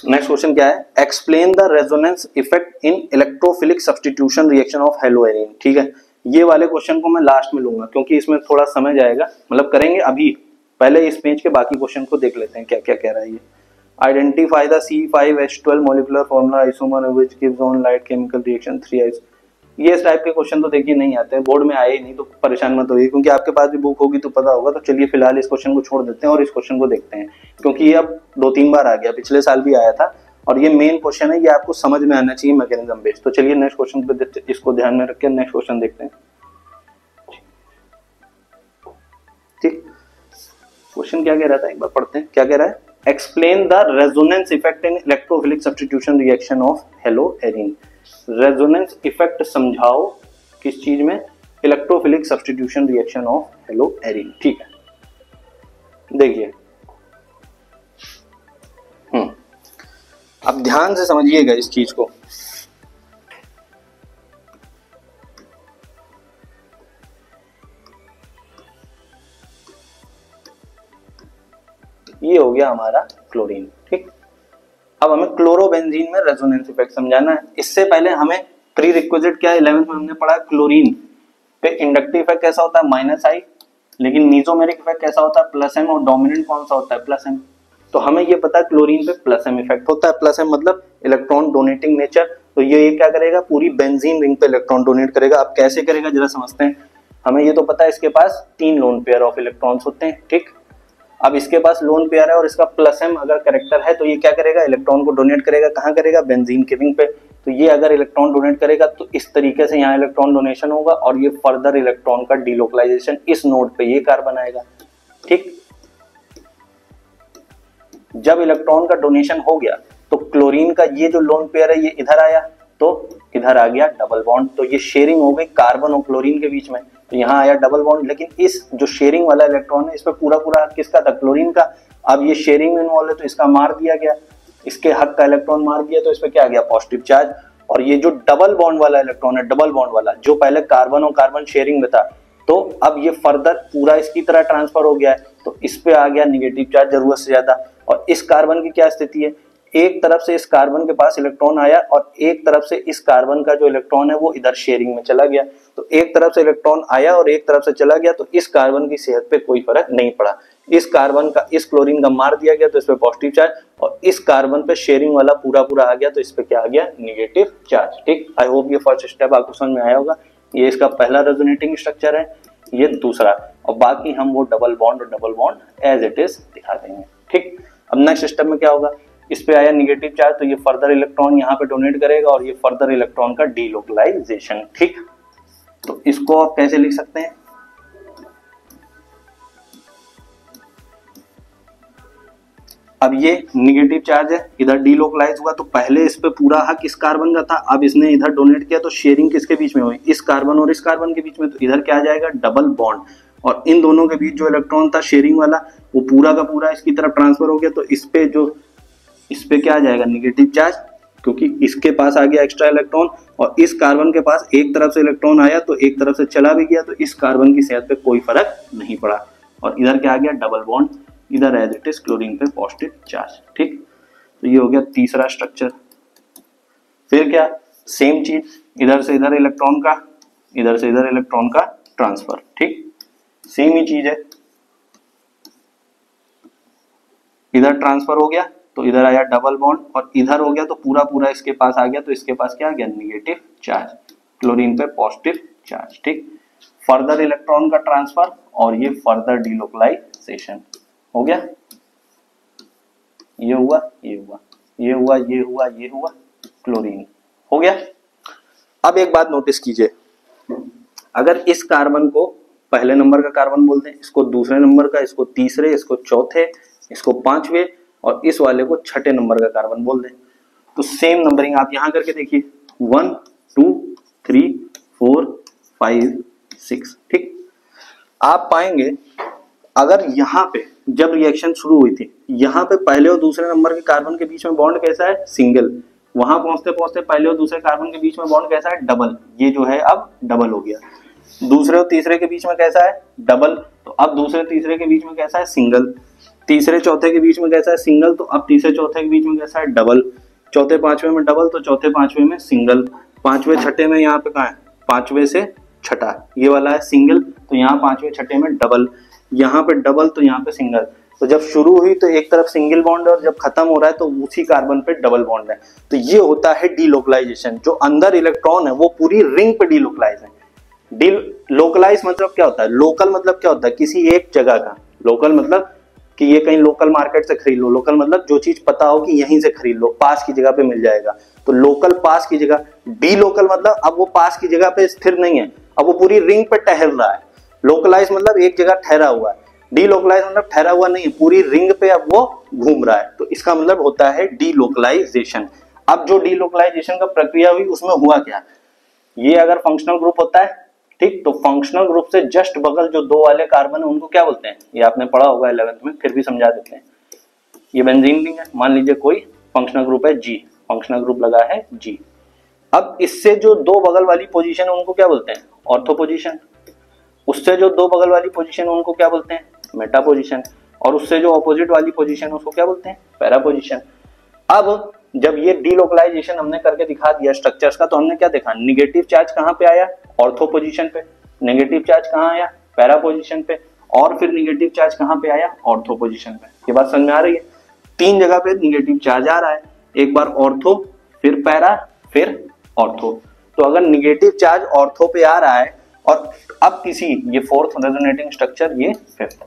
Speaker 1: नेक्स्ट क्वेश्चन क्या है, explain the resonance effect in electrophilic substitution reaction of haloarene. ठीक है, ये वाले क्वेश्चन को मैं लास्ट में लूंगा क्योंकि इसमें थोड़ा समय जाएगा, मतलब करेंगे अभी, पहले इस पेज के बाकी क्वेश्चन को देख लेते हैं क्या क्या कह रहा है ये। Identify the C5H12 molecular formula isomer which gives on light chemical reaction 3 ये इस टाइप के क्वेश्चन तो देखिए नहीं आते हैं, बोर्ड में आए ही नहीं, तो परेशान मत होइए क्योंकि आपके पास भी बुक होगी तो पता होगा। तो चलिए फिलहाल इस क्वेश्चन को छोड़ देते हैं और इस क्वेश्चन को देखते हैं, क्योंकि ये अब 2-3 बार आ गया, पिछले साल भी आया था और ये मेन क्वेश्चन है, ये आपको समझ में आना चाहिए मैकेनिज्म बेस्ड। तो चलिए नेक्स्ट क्वेश्चन पे इसको ध्यान में रख के नेक्स्ट क्वेश्चन देखते हैं। ठीक, क्वेश्चन क्या कह रहा था एक बार पढ़ते हैं, क्या कह रहा है, explain the resonance effect in electrophilic substitution reaction of haloarene. Resonance effect समझाओ किस चीज में, electrophilic substitution reaction of haloarene. ठीक है, देखिए अब ध्यान से समझिएगा इस चीज को। ये हो गया हमारा क्लोरीन। ठीक, अब हमें क्लोरोबेंजीन में रेजोनेंस इफेक्ट समझाना है। इससे पहले हमें प्री रिक्विजिट क्या 11th में हमने पढ़ा, क्लोरीन पे इंडक्टिव इफेक्ट कैसा होता है -I, लेकिन मीजोमेरिक इफेक्ट कैसा होता है +M, और डोमिनेंट कौन सा होता है +M। तो हमें ये पता है क्लोरीन पे +M इफेक्ट होता है। +M मतलब इलेक्ट्रॉन डोनेटिंग नेचर। तो ये क्या करेगा, पूरी बेंजीन रिंग पे इलेक्ट्रॉन डोनेट करेगा। अब कैसे करेगा जरा समझते हैं। हमें ये तो पता है इसके पास 3 लोन पेयर ऑफ इलेक्ट्रॉन्स होते हैं, ठीक। अब इसके पास लोन पेयर है और इसका प्लस m अगर करेक्टर है तो ये क्या करेगा, इलेक्ट्रॉन को डोनेट करेगा, कहाँ करेगा, बेंजीन के रिंग पे। तो ये अगर इलेक्ट्रॉन डोनेट करेगा तो इस तरीके से यहाँ इलेक्ट्रॉन डोनेशन होगा और ये फर्दर इलेक्ट्रॉन का डीलोकलाइजेशन इस नोड पे ये कार्बन आएगा, ठीक। जब इलेक्ट्रॉन का डोनेशन हो गया तो क्लोरीन का ये जो लोन पेयर है ये इधर आया तो इधर आ गया डबल बॉन्ड, तो ये शेयरिंग हो गई कार्बन और क्लोरीन के बीच में, तो यहाँ आया डबल बॉन्ड। लेकिन इस जो शेयरिंग वाला इलेक्ट्रॉन है इस पे पूरा पूरा हक किसका था, क्लोरीन का। अब ये शेयरिंग में इन्वॉल्व है तो इसका मार दिया गया, इसके हक का इलेक्ट्रॉन मार दिया तो इस पे क्या आ गया, पॉजिटिव चार्ज। और ये जो डबल बॉन्ड वाला इलेक्ट्रॉन है, डबल बॉन्ड वाला जो पहले कार्बन और कार्बन शेयरिंग में था, तो अब ये फर्दर पूरा इसकी तरह ट्रांसफर हो गया है तो इस पे आ गया निगेटिव चार्ज जरूरत से ज्यादा। और इस कार्बन की क्या स्थिति है, एक तरफ से इस कार्बन के पास इलेक्ट्रॉन आया और एक तरफ से इस कार्बन का जो इलेक्ट्रॉन है वो इधर शेयरिंग में चला गया। तो एक तरफ से इलेक्ट्रॉन आया और एक तरफ से चला गया तो इस कार्बन की सेहत पे कोई फर्क नहीं पड़ा। इस कार्बन का इस क्लोरीन का मार दिया गया तो इस पे पॉजिटिव चार्ज, और इस कार्बन पे शेयरिंग वाला पूरा पूरा आ गया तो इस पे क्या आ गया, निगेटिव चार्ज, ठीक। आई होप ये फर्स्ट स्टेप आपको समझ में आया होगा। ये इसका पहला रेजोनेटिंग स्ट्रक्चर है, ये दूसरा, और बाकी हम वो डबल बॉन्ड और double bond as it is दिखा देंगे, ठीक। अब नेक्स्ट स्टेप में क्या होगा, इस पे आया निगेटिव चार्ज तो ये फर्दर इलेक्ट्रॉन यहाँ पे डोनेट करेगा और ये फर्दर इलेक्ट्रॉन का डीलोकलाइजेशन, ठीक। तो इसको आप कैसे लिख सकते हैं, अब ये निगेटिव चार्ज है, इधर डीलोकलाइज हुआ तो पहले इस पे पूरा हक इस कार्बन का था, अब इसने इधर डोनेट किया तो शेयरिंग किसके बीच में हुई, इस कार्बन और इस कार्बन के बीच में, तो इधर क्या आ जाएगा, डबल बॉन्ड। और इन दोनों के बीच जो इलेक्ट्रॉन था शेयरिंग वाला वो पूरा का पूरा इसकी तरफ ट्रांसफर हो गया तो इस पे क्या आ जाएगा, निगेटिव चार्ज, क्योंकि इसके पास आ गया एक्स्ट्रा इलेक्ट्रॉन और इस कार्बन के पास एक तरफ से इलेक्ट्रॉन आया तो एक तरफ से चला भी गया तो इस कार्बन की सेहत पे कोई फर्क नहीं पड़ा। और इधर क्या आ गया, डबल बॉन्ड, इधर एज इट इज क्लोरीन पे पॉजिटिव चार्ज, ठीक। तो ये हो गया तीसरा स्ट्रक्चर। फिर क्या, सेम चीज, इधर से इधर इलेक्ट्रॉन का, इधर से इधर इलेक्ट्रॉन का ट्रांसफर, ठीक, सेम ही चीज है। इधर ट्रांसफर हो गया तो इधर आया डबल बॉन्ड और इधर हो गया तो पूरा पूरा इसके पास आ गया तो इसके पास क्या आ गया, निगेटिव चार्ज, क्लोरीन पे पॉजिटिव चार्ज, ठीक। फर्दर इलेक्ट्रॉन का ट्रांसफर और ये फर्दर डीलोकलाइजेशन हो गया, ये हुआ, ये हुआ, ये हुआ, ये हुआ, ये हुआ, क्लोरीन हो गया। अब एक बात नोटिस कीजिए, अगर इस कार्बन को पहले नंबर का कार्बन बोल दें, इसको दूसरे नंबर का, इसको तीसरे, इसको चौथे, इसको पांचवे और इस वाले को छठे नंबर का कार्बन बोल दें, तो सेम नंबरिंग आप यहां करके देखिए, 1 2 3 4 5 6, ठीक। आप पाएंगे अगर यहाँ पे जब रिएक्शन शुरू हुई थी यहाँ पे पहले और दूसरे नंबर के कार्बन के बीच में बॉन्ड कैसा है, सिंगल, वहां पहुंचते पहुंचते पहले और दूसरे कार्बन के बीच में बॉन्ड कैसा है, डबल, ये जो है अब डबल हो गया। दूसरे और तीसरे के बीच में कैसा है, डबल, तो अब दूसरे तीसरे के बीच में कैसा है, सिंगल। तीसरे चौथे के बीच में कैसा है, सिंगल, तो अब तीसरे चौथे के बीच में कैसा है, डबल। चौथे पांचवे में डबल, तो चौथे पांचवे में सिंगल। पांचवे छठे में यहाँ पे कहाँ है, पांचवे से छठा, ये वाला है सिंगल, तो यहाँ पांचवे छठे में डबल, यहाँ पे डबल, तो यहाँ पे सिंगल। तो जब शुरू हुई तो एक तरफ सिंगल बॉन्ड है और जब खत्म हो रहा है तो उसी कार्बन पे डबल बॉन्ड है। तो ये होता है डीलोकलाइजेशन, जो अंदर इलेक्ट्रॉन है वो पूरी रिंग पे डीलोकलाइज है। लोकलाइज मतलब क्या होता है, लोकल मतलब क्या होता है, किसी एक जगह का। लोकल मतलब कि ये कहीं लोकल मार्केट से खरीद लो, लोकल मतलब जो चीज पता हो कि यहीं से खरीद लो, पास की जगह पे मिल जाएगा, तो लोकल पास की जगह। डी लोकल मतलब अब वो पास की जगह पे स्थिर नहीं है, अब वो पूरी रिंग पे टहल रहा है। लोकलाइज मतलब एक जगह ठहरा हुआ है, डी लोकलाइज मतलब ठहरा हुआ नहीं है, पूरी रिंग पे अब वो घूम रहा है, तो इसका मतलब होता है डी लोकलाइजेशन। अब जो डी लोकलाइजेशन का प्रक्रिया हुई उसमें हुआ क्या, ये अगर फंक्शनल ग्रुप होता है, ठीक, तो फंक्शनल ग्रुप से जस्ट बगल जो दो वाले कार्बन है उनको क्या बोलते हैं, ये आपने पढ़ा होगा 11th में, फिर भी समझा देते हैं। ये बेंजीन रिंग है, मान लीजिए कोई फंक्शनल ग्रुप है जी, फंक्शनल ग्रुप लगा है जी। अब इससे जो दो बगल वाली पोजीशन है उनको क्या बोलते हैं, ऑर्थो पोजीशन। उससे जो दो बगल वाली पोजीशन है उनको क्या बोलते हैं, मेटा पोजीशन। और उससे जो ऑपोजिट वाली पोजीशन है उसको क्या बोलते हैं, पैरा पोजीशन। अब जब ये डीलोकलाइजेशन हमने करके दिखा दिया स्ट्रक्चर्स का, तो हमने क्या देखा, निगेटिव चार्ज कहाँ पे आया, ऑर्थो पोजीशन पे, नेगेटिव चार्ज कहाँ आया, पैरा पोजीशन पे, और फिर निगेटिव चार्ज कहाँ पे आया, ऑर्थो पोजीशन पे। ये बात समझ में आ रही है, तीन जगह पे निगेटिव चार्ज आ रहा है, एक बार ऑर्थो, फिर पैरा, फिर ऑर्थो। तो अगर निगेटिव चार्ज ऑर्थो पे आ रहा है और अब किसी, ये फोर्थ रेजोनेटिंग स्ट्रक्चर, ये फिफ्थ।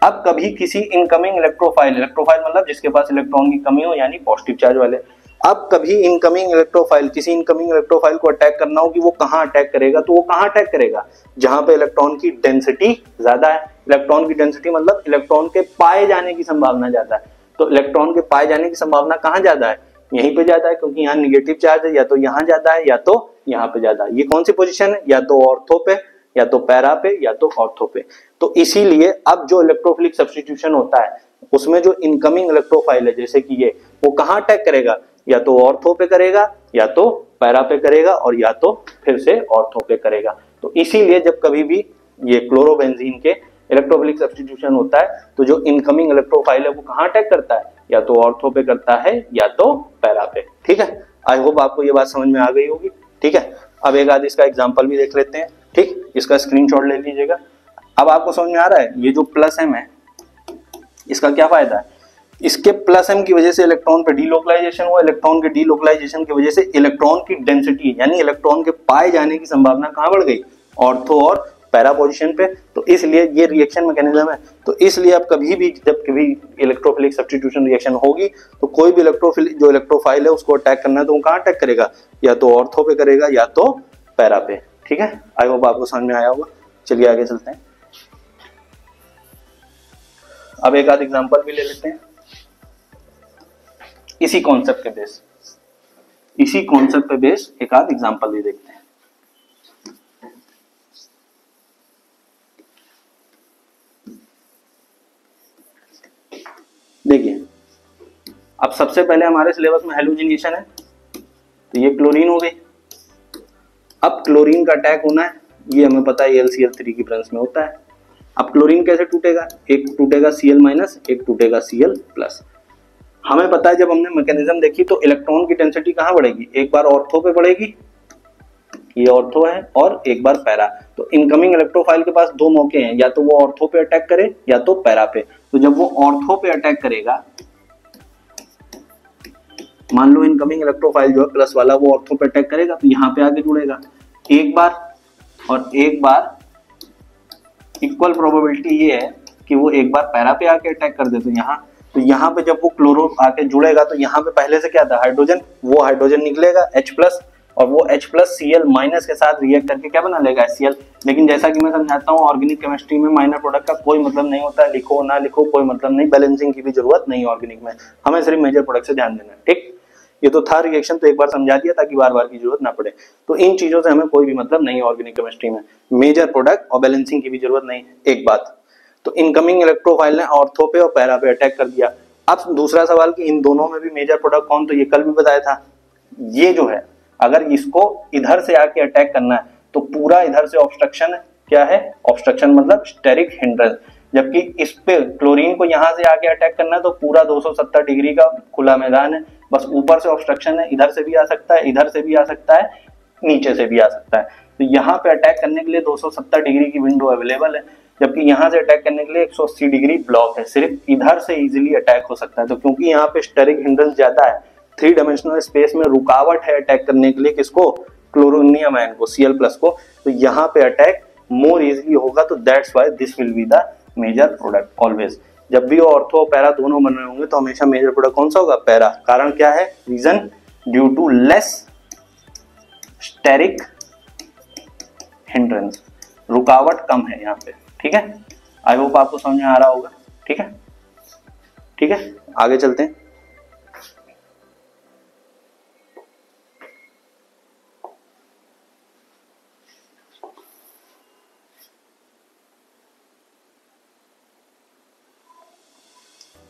Speaker 1: अब कभी किसी इनकमिंग इलेक्ट्रोफाइल, इलेक्ट्रोफाइल मतलब जिसके पास इलेक्ट्रॉन की कमी हो यानी पॉजिटिव चार्ज वाले, अब कभी इनकमिंग इलेक्ट्रोफाइल, किसी इनकमिंग इलेक्ट्रोफाइल को अटैक करना हो कि वो कहां अटैक करेगा, तो वो कहां अटैक करेगा, जहां पे इलेक्ट्रॉन की डेंसिटी ज्यादा है। इलेक्ट्रॉन की डेंसिटी मतलब इलेक्ट्रॉन के पाए जाने की संभावना ज्यादा है। तो इलेक्ट्रॉन के पाए जाने की संभावना कहां ज्यादा है, यहीं पे ज्यादा है, क्योंकि यहाँ निगेटिव चार्ज है, या तो यहाँ ज्यादा है या तो यहाँ पे ज्यादा है। ये कौन सी पोजीशन है, या तो ऑर्थो पे, या तो पैरा पे, या तो ऑर्थो पे। तो इसीलिए अब जो इलेक्ट्रोफिलिक सब्स्टिट्यूशन होता है उसमें जो इनकमिंग इलेक्ट्रोफाइल है जैसे कि ये, वो कहां अटैक करेगा, या तो ऑर्थो पे करेगा, या तो पैरा पे करेगा, और या तो फिर से ऑर्थो पे करेगा। तो इसीलिए जब कभी भी ये क्लोरोबेंजीन के इलेक्ट्रोफिलिक सब्स्टिट्यूशन होता है तो जो इनकमिंग इलेक्ट्रोफाइल है वो कहां अटैक करता है, या तो ऑर्थो पे करता है या तो पैरा पे। ठीक है, आई होप आपको ये बात समझ में आ गई होगी। ठीक है, अब एक आध इसका एग्जांपल भी देख लेते हैं। ठीक, इसका स्क्रीनशॉट ले लीजिएगा। अब आपको समझ में आ रहा है ये जो प्लस एम है इसका क्या फायदा है, इसके प्लस एम की वजह से इलेक्ट्रॉन पे डीलोकलाइजेशन हुआ, इलेक्ट्रॉन के डीलोकलाइजेशन की वजह से इलेक्ट्रॉन की डेंसिटी यानी इलेक्ट्रॉन के पाए जाने की संभावना कहां बढ़ गई, ऑर्थो और पैरा पोजीशन पे। तो इसलिए ये रिएक्शन मैकेनिज्म है। तो इसलिए अब कभी भी जब कभी इलेक्ट्रोफिलिक सब्स्टिट्यूशन रिएक्शन होगी तो कोई भी इलेक्ट्रोफिलिक जो इलेक्ट्रोफाइल है उसको अटैक करना है तो वो कहां अटैक करेगा, या तो ऑर्थो पे करेगा या तो पैरा पे। ठीक है, आई होप आपको समझ में आया होगा। चलिए आगे चलते हैं। अब एक आध एग्जांपल भी ले लेते हैं इसी कॉन्सेप्ट के बेस, इसी कॉन्सेप्ट पे बेस एक आध एग्जांपल भी देखते हैं। देखिए, अब सबसे पहले हमारे सिलेबस में हैलोजिनेशन है तो ये क्लोरीन हो गई। अब क्लोरीन का अटैक होना है, ये हमें पता है LCl3 की प्रेजेंस में होता है। अब क्लोरीन कैसे टूटेगा, एक टूटेगा Cl-, एक टूटेगा Cl+। हमें पता है जब हमने मैकेनिज्म देखी तो इलेक्ट्रॉन की डेंसिटी कहां बढ़ेगी, एक बार ऑर्थो पे बढ़ेगी, ये ऑर्थो है, और एक बार पैरा। तो इनकमिंग इलेक्ट्रोफाइल के पास दो मौके हैं, या तो वो ऑर्थो पे अटैक करे या तो पैरा पे। तो जब वो ऑर्थो पे अटैक करेगा, मान लो इनकमिंग इलेक्ट्रोफाइल जो है प्लस वाला वो ऑर्थो पे अटैक करेगा तो यहाँ पे आके जुड़ेगा एक बार, और एक बार इक्वल प्रोबेबिलिटी ये है कि वो एक बार पैरा पे आके अटैक कर दे। तो यहाँ पे जब वो क्लोरो आके जुड़ेगा तो यहाँ पे पहले से क्या था, हाइड्रोजन, वो हाइड्रोजन निकलेगा H+, और वो H+ Cl- के साथ रिएक्ट करके क्या बना लेगा, HCl। लेकिन जैसा कि मैं समझाता हूँ ऑर्गेनिक केमिस्ट्री में माइनर प्रोडक्ट का कोई मतलब नहीं होता, लिखो ना लिखो कोई मतलब नहीं, बैलेंसिंग की भी जरूरत नहीं ऑर्गेनिक में, हमें सिर्फ मेजर प्रोडक्ट से ध्यान देना है। ठीक, ये तो था रिएक्शन, तो एक बार समझा दिया ताकि बार बार की जरूरत ना पड़े। तो इन चीजों से हमें कोई भी मतलब नहीं ऑर्गेनिक केमिस्ट्री में, मेजर प्रोडक्ट और बैलेंसिंग की भी जरूरत नहीं। एक बात तो इनकमिंग इलेक्ट्रोफाइल ने ऑर्थो पे और पैरा पे अटैक कर दिया। अब दूसरा सवाल कि इन दोनों में भी मेजर प्रोडक्ट कौन, तो ये कल भी बताया था, ये जो है अगर इसको इधर से आके अटैक करना है तो पूरा इधर से ऑब्स्ट्रक्शन है। क्या है ऑब्स्ट्रक्शन, मतलब स्टेरिक हिंड्रेंस। जबकि इस पे क्लोरीन को यहां से आके अटैक करना है तो पूरा 270 डिग्री का खुला मैदान है, बस ऊपर से ऑब्स्ट्रक्शन है, इधर से भी आ सकता है, इधर से भी आ सकता है, नीचे से भी आ सकता है। तो यहाँ पे अटैक करने के लिए 270 डिग्री की विंडो अवेलेबल है, जबकि यहाँ से अटैक करने के लिए 180 डिग्री ब्लॉक है, सिर्फ इधर से इजीली अटैक हो सकता है। तो क्योंकि यहाँ पे स्टेरिक हिंड्रेंस ज्यादा है, 3 डायमेंशनल स्पेस में रुकावट है अटैक करने के लिए किसको, क्लोरोनियम आयन को, Cl+ को, तो यहाँ पे अटैक मोर इजीली होगा। तो that's why this will be the major product always. जब भी ऑर्थो पैरा दोनों बन रहे होंगे तो हमेशा मेजर प्रोडक्ट कौन सा होगा, पैरा। कारण क्या है, reason due to less steric hindrance, रुकावट कम है यहाँ पे। ठीक है, आई होप आपको समझ में आ रहा होगा। ठीक है, ठीक है, आगे चलते हैं।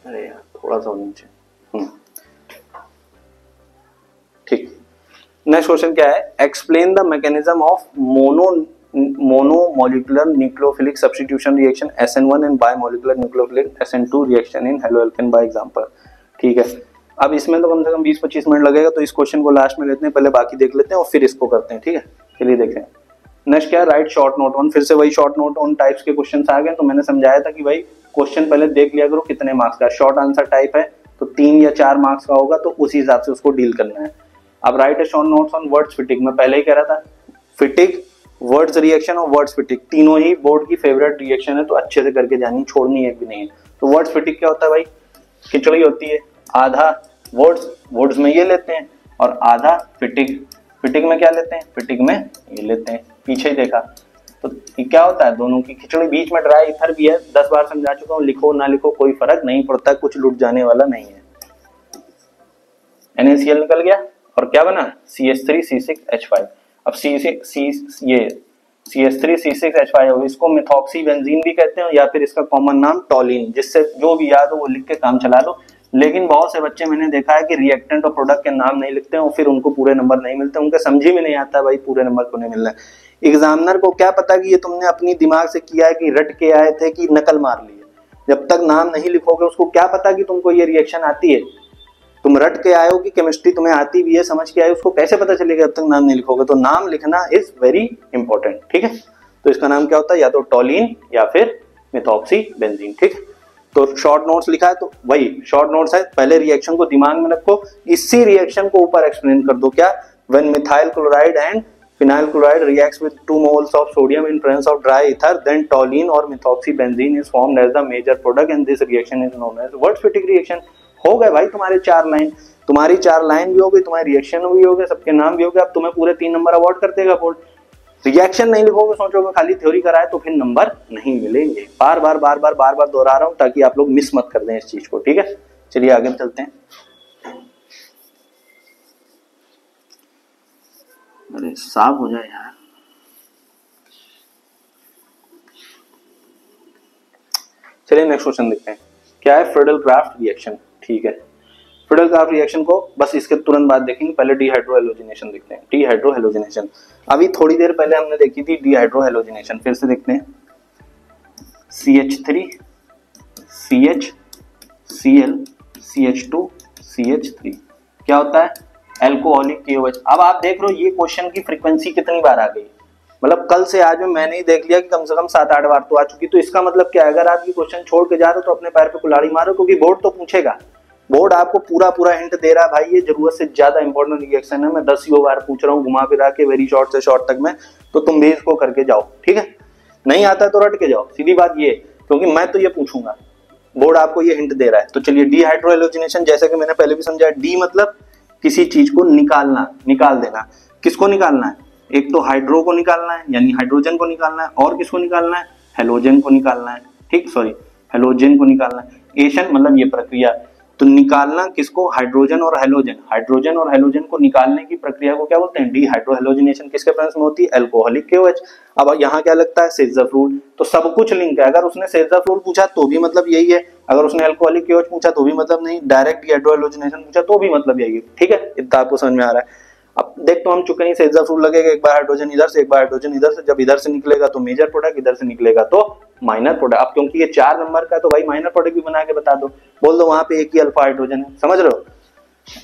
Speaker 1: अरे यार थोड़ा सा नीचे, ठीक। नेक्स्ट क्वेश्चन क्या है, explain the mechanism of monomolecular nucleophilic substitution reaction SN1 and bimolecular nucleophilic SN2 reaction in haloalkane by example. ठीक है, अब इसमें तो कम से कम 20-25 मिनट लगेगा, तो इस क्वेश्चन को लास्ट में लेते हैं, पहले बाकी देख लेते हैं और फिर इसको करते हैं। ठीक है, चलिए देखें। नेक्स्ट क्या है, राइट शॉर्ट नोट ऑन, फिर से वही शॉर्ट नोट ऑन टाइप्स के क्वेश्चन आ गए। तो मैंने समझाया था कि भाई क्वेश्चन पहले देख लिया करो कितने मार्क्स का, शॉर्ट आंसर टाइप है तो 3 या 4 मार्क्स का होगा, तो उसी हिसाब से उसको डील करना है। अब right short notes on words fitting, मैं पहले ही कह रहा था फिटिंग वर्ड्स रिएक्शन और वर्ड्स फिटिक तीनों ही बोर्ड की फेवरेट रिएक्शन है, तो अच्छे से करके जानी, छोड़नी एक भी नहीं है। तो वर्ड्स फिटिक क्या होता है भाई, खिचड़ी होती है, आधा वर्ड्स में ये लेते हैं और आधा फिटिक में क्या लेते हैं, फिटिक में ये लेते हैं, पीछे ही देखा। तो ये क्या होता है, दोनों की खिचड़ी, बीच में ड्राई ईथर भी है, 10 बार समझा चुका हूँ, लिखो ना लिखो कोई फर्क नहीं पड़ता, कुछ लुट जाने वाला नहीं है। NaCl निकल गया और क्या बना, CH3C6H5। अब CH3C6H5 हो, इसको मिथॉक्सी बेंजीन भी कहते हैं या फिर इसका कॉमन नाम टॉलिन, जिससे जो भी याद हो वो लिख के काम चला लो। लेकिन बहुत से बच्चे मैंने देखा है कि रिएक्टेंट और प्रोडक्ट के नाम नहीं लिखते हैं और फिर उनको पूरे नंबर नहीं मिलते, उनके समझ में नहीं आता भाई पूरे नंबर क्यों नहीं मिल रहे। एग्जामिनर को क्या पता कि ये तुमने अपनी दिमाग से किया है कि रट के आए थे कि नकल मार ली है। जब तक नाम नहीं लिखोगे उसको क्या पता कि तुमको ये रिएक्शन आती है। तुम रट के आए हो कि केमिस्ट्री तुम्हें आती भी है, समझ के आए, उसको कैसे पता चलेगा जब तक नाम नहीं लिखोगे। तो नाम लिखना इज वेरी इंपॉर्टेंट, ठीक है। तो इसका नाम क्या होता है, या तो टॉलिन या फिर मिथॉक्सी बेंजीन, ठीक। तो शॉर्ट नोट्स लिखा है तो वही शॉर्ट नोट्स है, पहले रिएक्शन को दिमाग में रखो, इसी रिएक्शन को ऊपर एक्सप्लेन कर दो। क्या, when methyl chloride and phenyl chloride reacts with 2 moles of sodium in presence of dry ether, then toluene or methoxybenzene is formed as the major product and this reaction is known as Wurtz-Fittig reaction। हो गए भाई तुम्हारे 4 line, तुम्हारी 4 line भी हो गई, तुम्हारी reaction भी हो गए, सबके नाम भी हो गए। अब तुम्हें पूरे 3 नंबर अवार्ड कर देगा बोर्ड। रिएक्शन नहीं लिखोगे, सोचोगे खाली थ्योरी कराए तो फिर नंबर नहीं मिलेंगे। बार बार दोहरा रहा हूं ताकि आप लोग मिस मत कर दें इस चीज को, ठीक है। चलिए आगे चलते हैं। अरे साफ हो जाए यार। चलिए नेक्स्ट क्वेश्चन देखते हैं, क्या है फ्रीडल-क्राफ्ट रिएक्शन, ठीक है। फ्रीडल-क्राफ्ट रिएक्शन को बस इसके तुरंत बाद देखेंगे, पहले डीहाइड्रोहेलोजिनेशन देखते हैं। डीहाइड्रोहेलोजिनेशन अभी थोड़ी देर पहले हमने देखी थी डीहाइड्रोहेलोजिनेशन, फिर से देखते हैं। CH3 CH Cl CH2 CH3 क्या होता है, एल्कोहलिक KOH। अब आप देख रहे हो ये क्वेश्चन की फ्रीक्वेंसी कितनी बार आ गई, मतलब कल से आज में मैंने ही देख लिया कि कम से कम 7-8 बार तो आ चुकी। तो इसका मतलब क्या है, अगर आप ये क्वेश्चन छोड़ के जा रहे हो तो अपने पैर पे कुल्हाड़ी मारो, क्योंकि बोर्ड तो पूछेगा। बोर्ड आपको पूरा हिंट दे रहा है भाई, ये जरूरत से ज्यादा इंपॉर्टेंट रिएक्शन है, मैं 10 बार पूछ रहा हूँ घुमा फिरा के, वेरी शॉर्ट से शॉर्ट तक में, तो तुम भी इसको करके जाओ, ठीक है। नहीं आता है तो रट के जाओ, सीधी बात ये, क्योंकि मैं तो ये पूछूंगा, बोर्ड आपको ये हिंट दे रहा है। तो चलिए डीहाइड्रोहेलोजिनेशन, जैसे कि मैंने पहले भी समझाया, डी मतलब किसी चीज को निकालना, निकाल देना। किसको निकालना है, एक तो हाइड्रो को निकालना है यानी हाइड्रोजन को निकालना है, और किसको निकालना है, हेलोजन को निकालना है, ठीक, सॉरी हेलोजन को निकालना है। एशन मतलब ये प्रक्रिया, तो निकालना किसको, हाइड्रोजन और हेलोजन को निकालने की प्रक्रिया को क्या बोलते हैं, डीहाइड्रोहेलोजिनेशन। किसके प्रेजेंस में होती है, एल्कोहलिक KOH। अब यहाँ क्या लगता है, सेज़र रूल, तो सब कुछ लिंक है। अगर उसने सेज़र रूल पूछा तो भी मतलब यही है, अगर उसने एल्कोहलिक KOH पूछा तो भी मतलब नहीं, डायरेक्ट डीहाइड्रोहेलोजिनेशन पूछा तो भी मतलब यही है, ठीक है। इतना आपको समझ में आ रहा है। अब देख तो हम चुके हैं, सेज़र रूल लगेगा, एक बार हाइड्रोजन इधर से, एक बार हाइड्रोजन इधर से, जब इधर से निकलेगा तो मेजर प्रोडक्ट, इधर से निकलेगा तो माइनर प्रोडक्ट। अब क्योंकि ये 4 नंबर का, तो भाई माइनर प्रोडक्ट भी बना के बता दो, बोल दो वहां पे एक ही अल्फा हाइड्रोजन है, समझ रहे हो।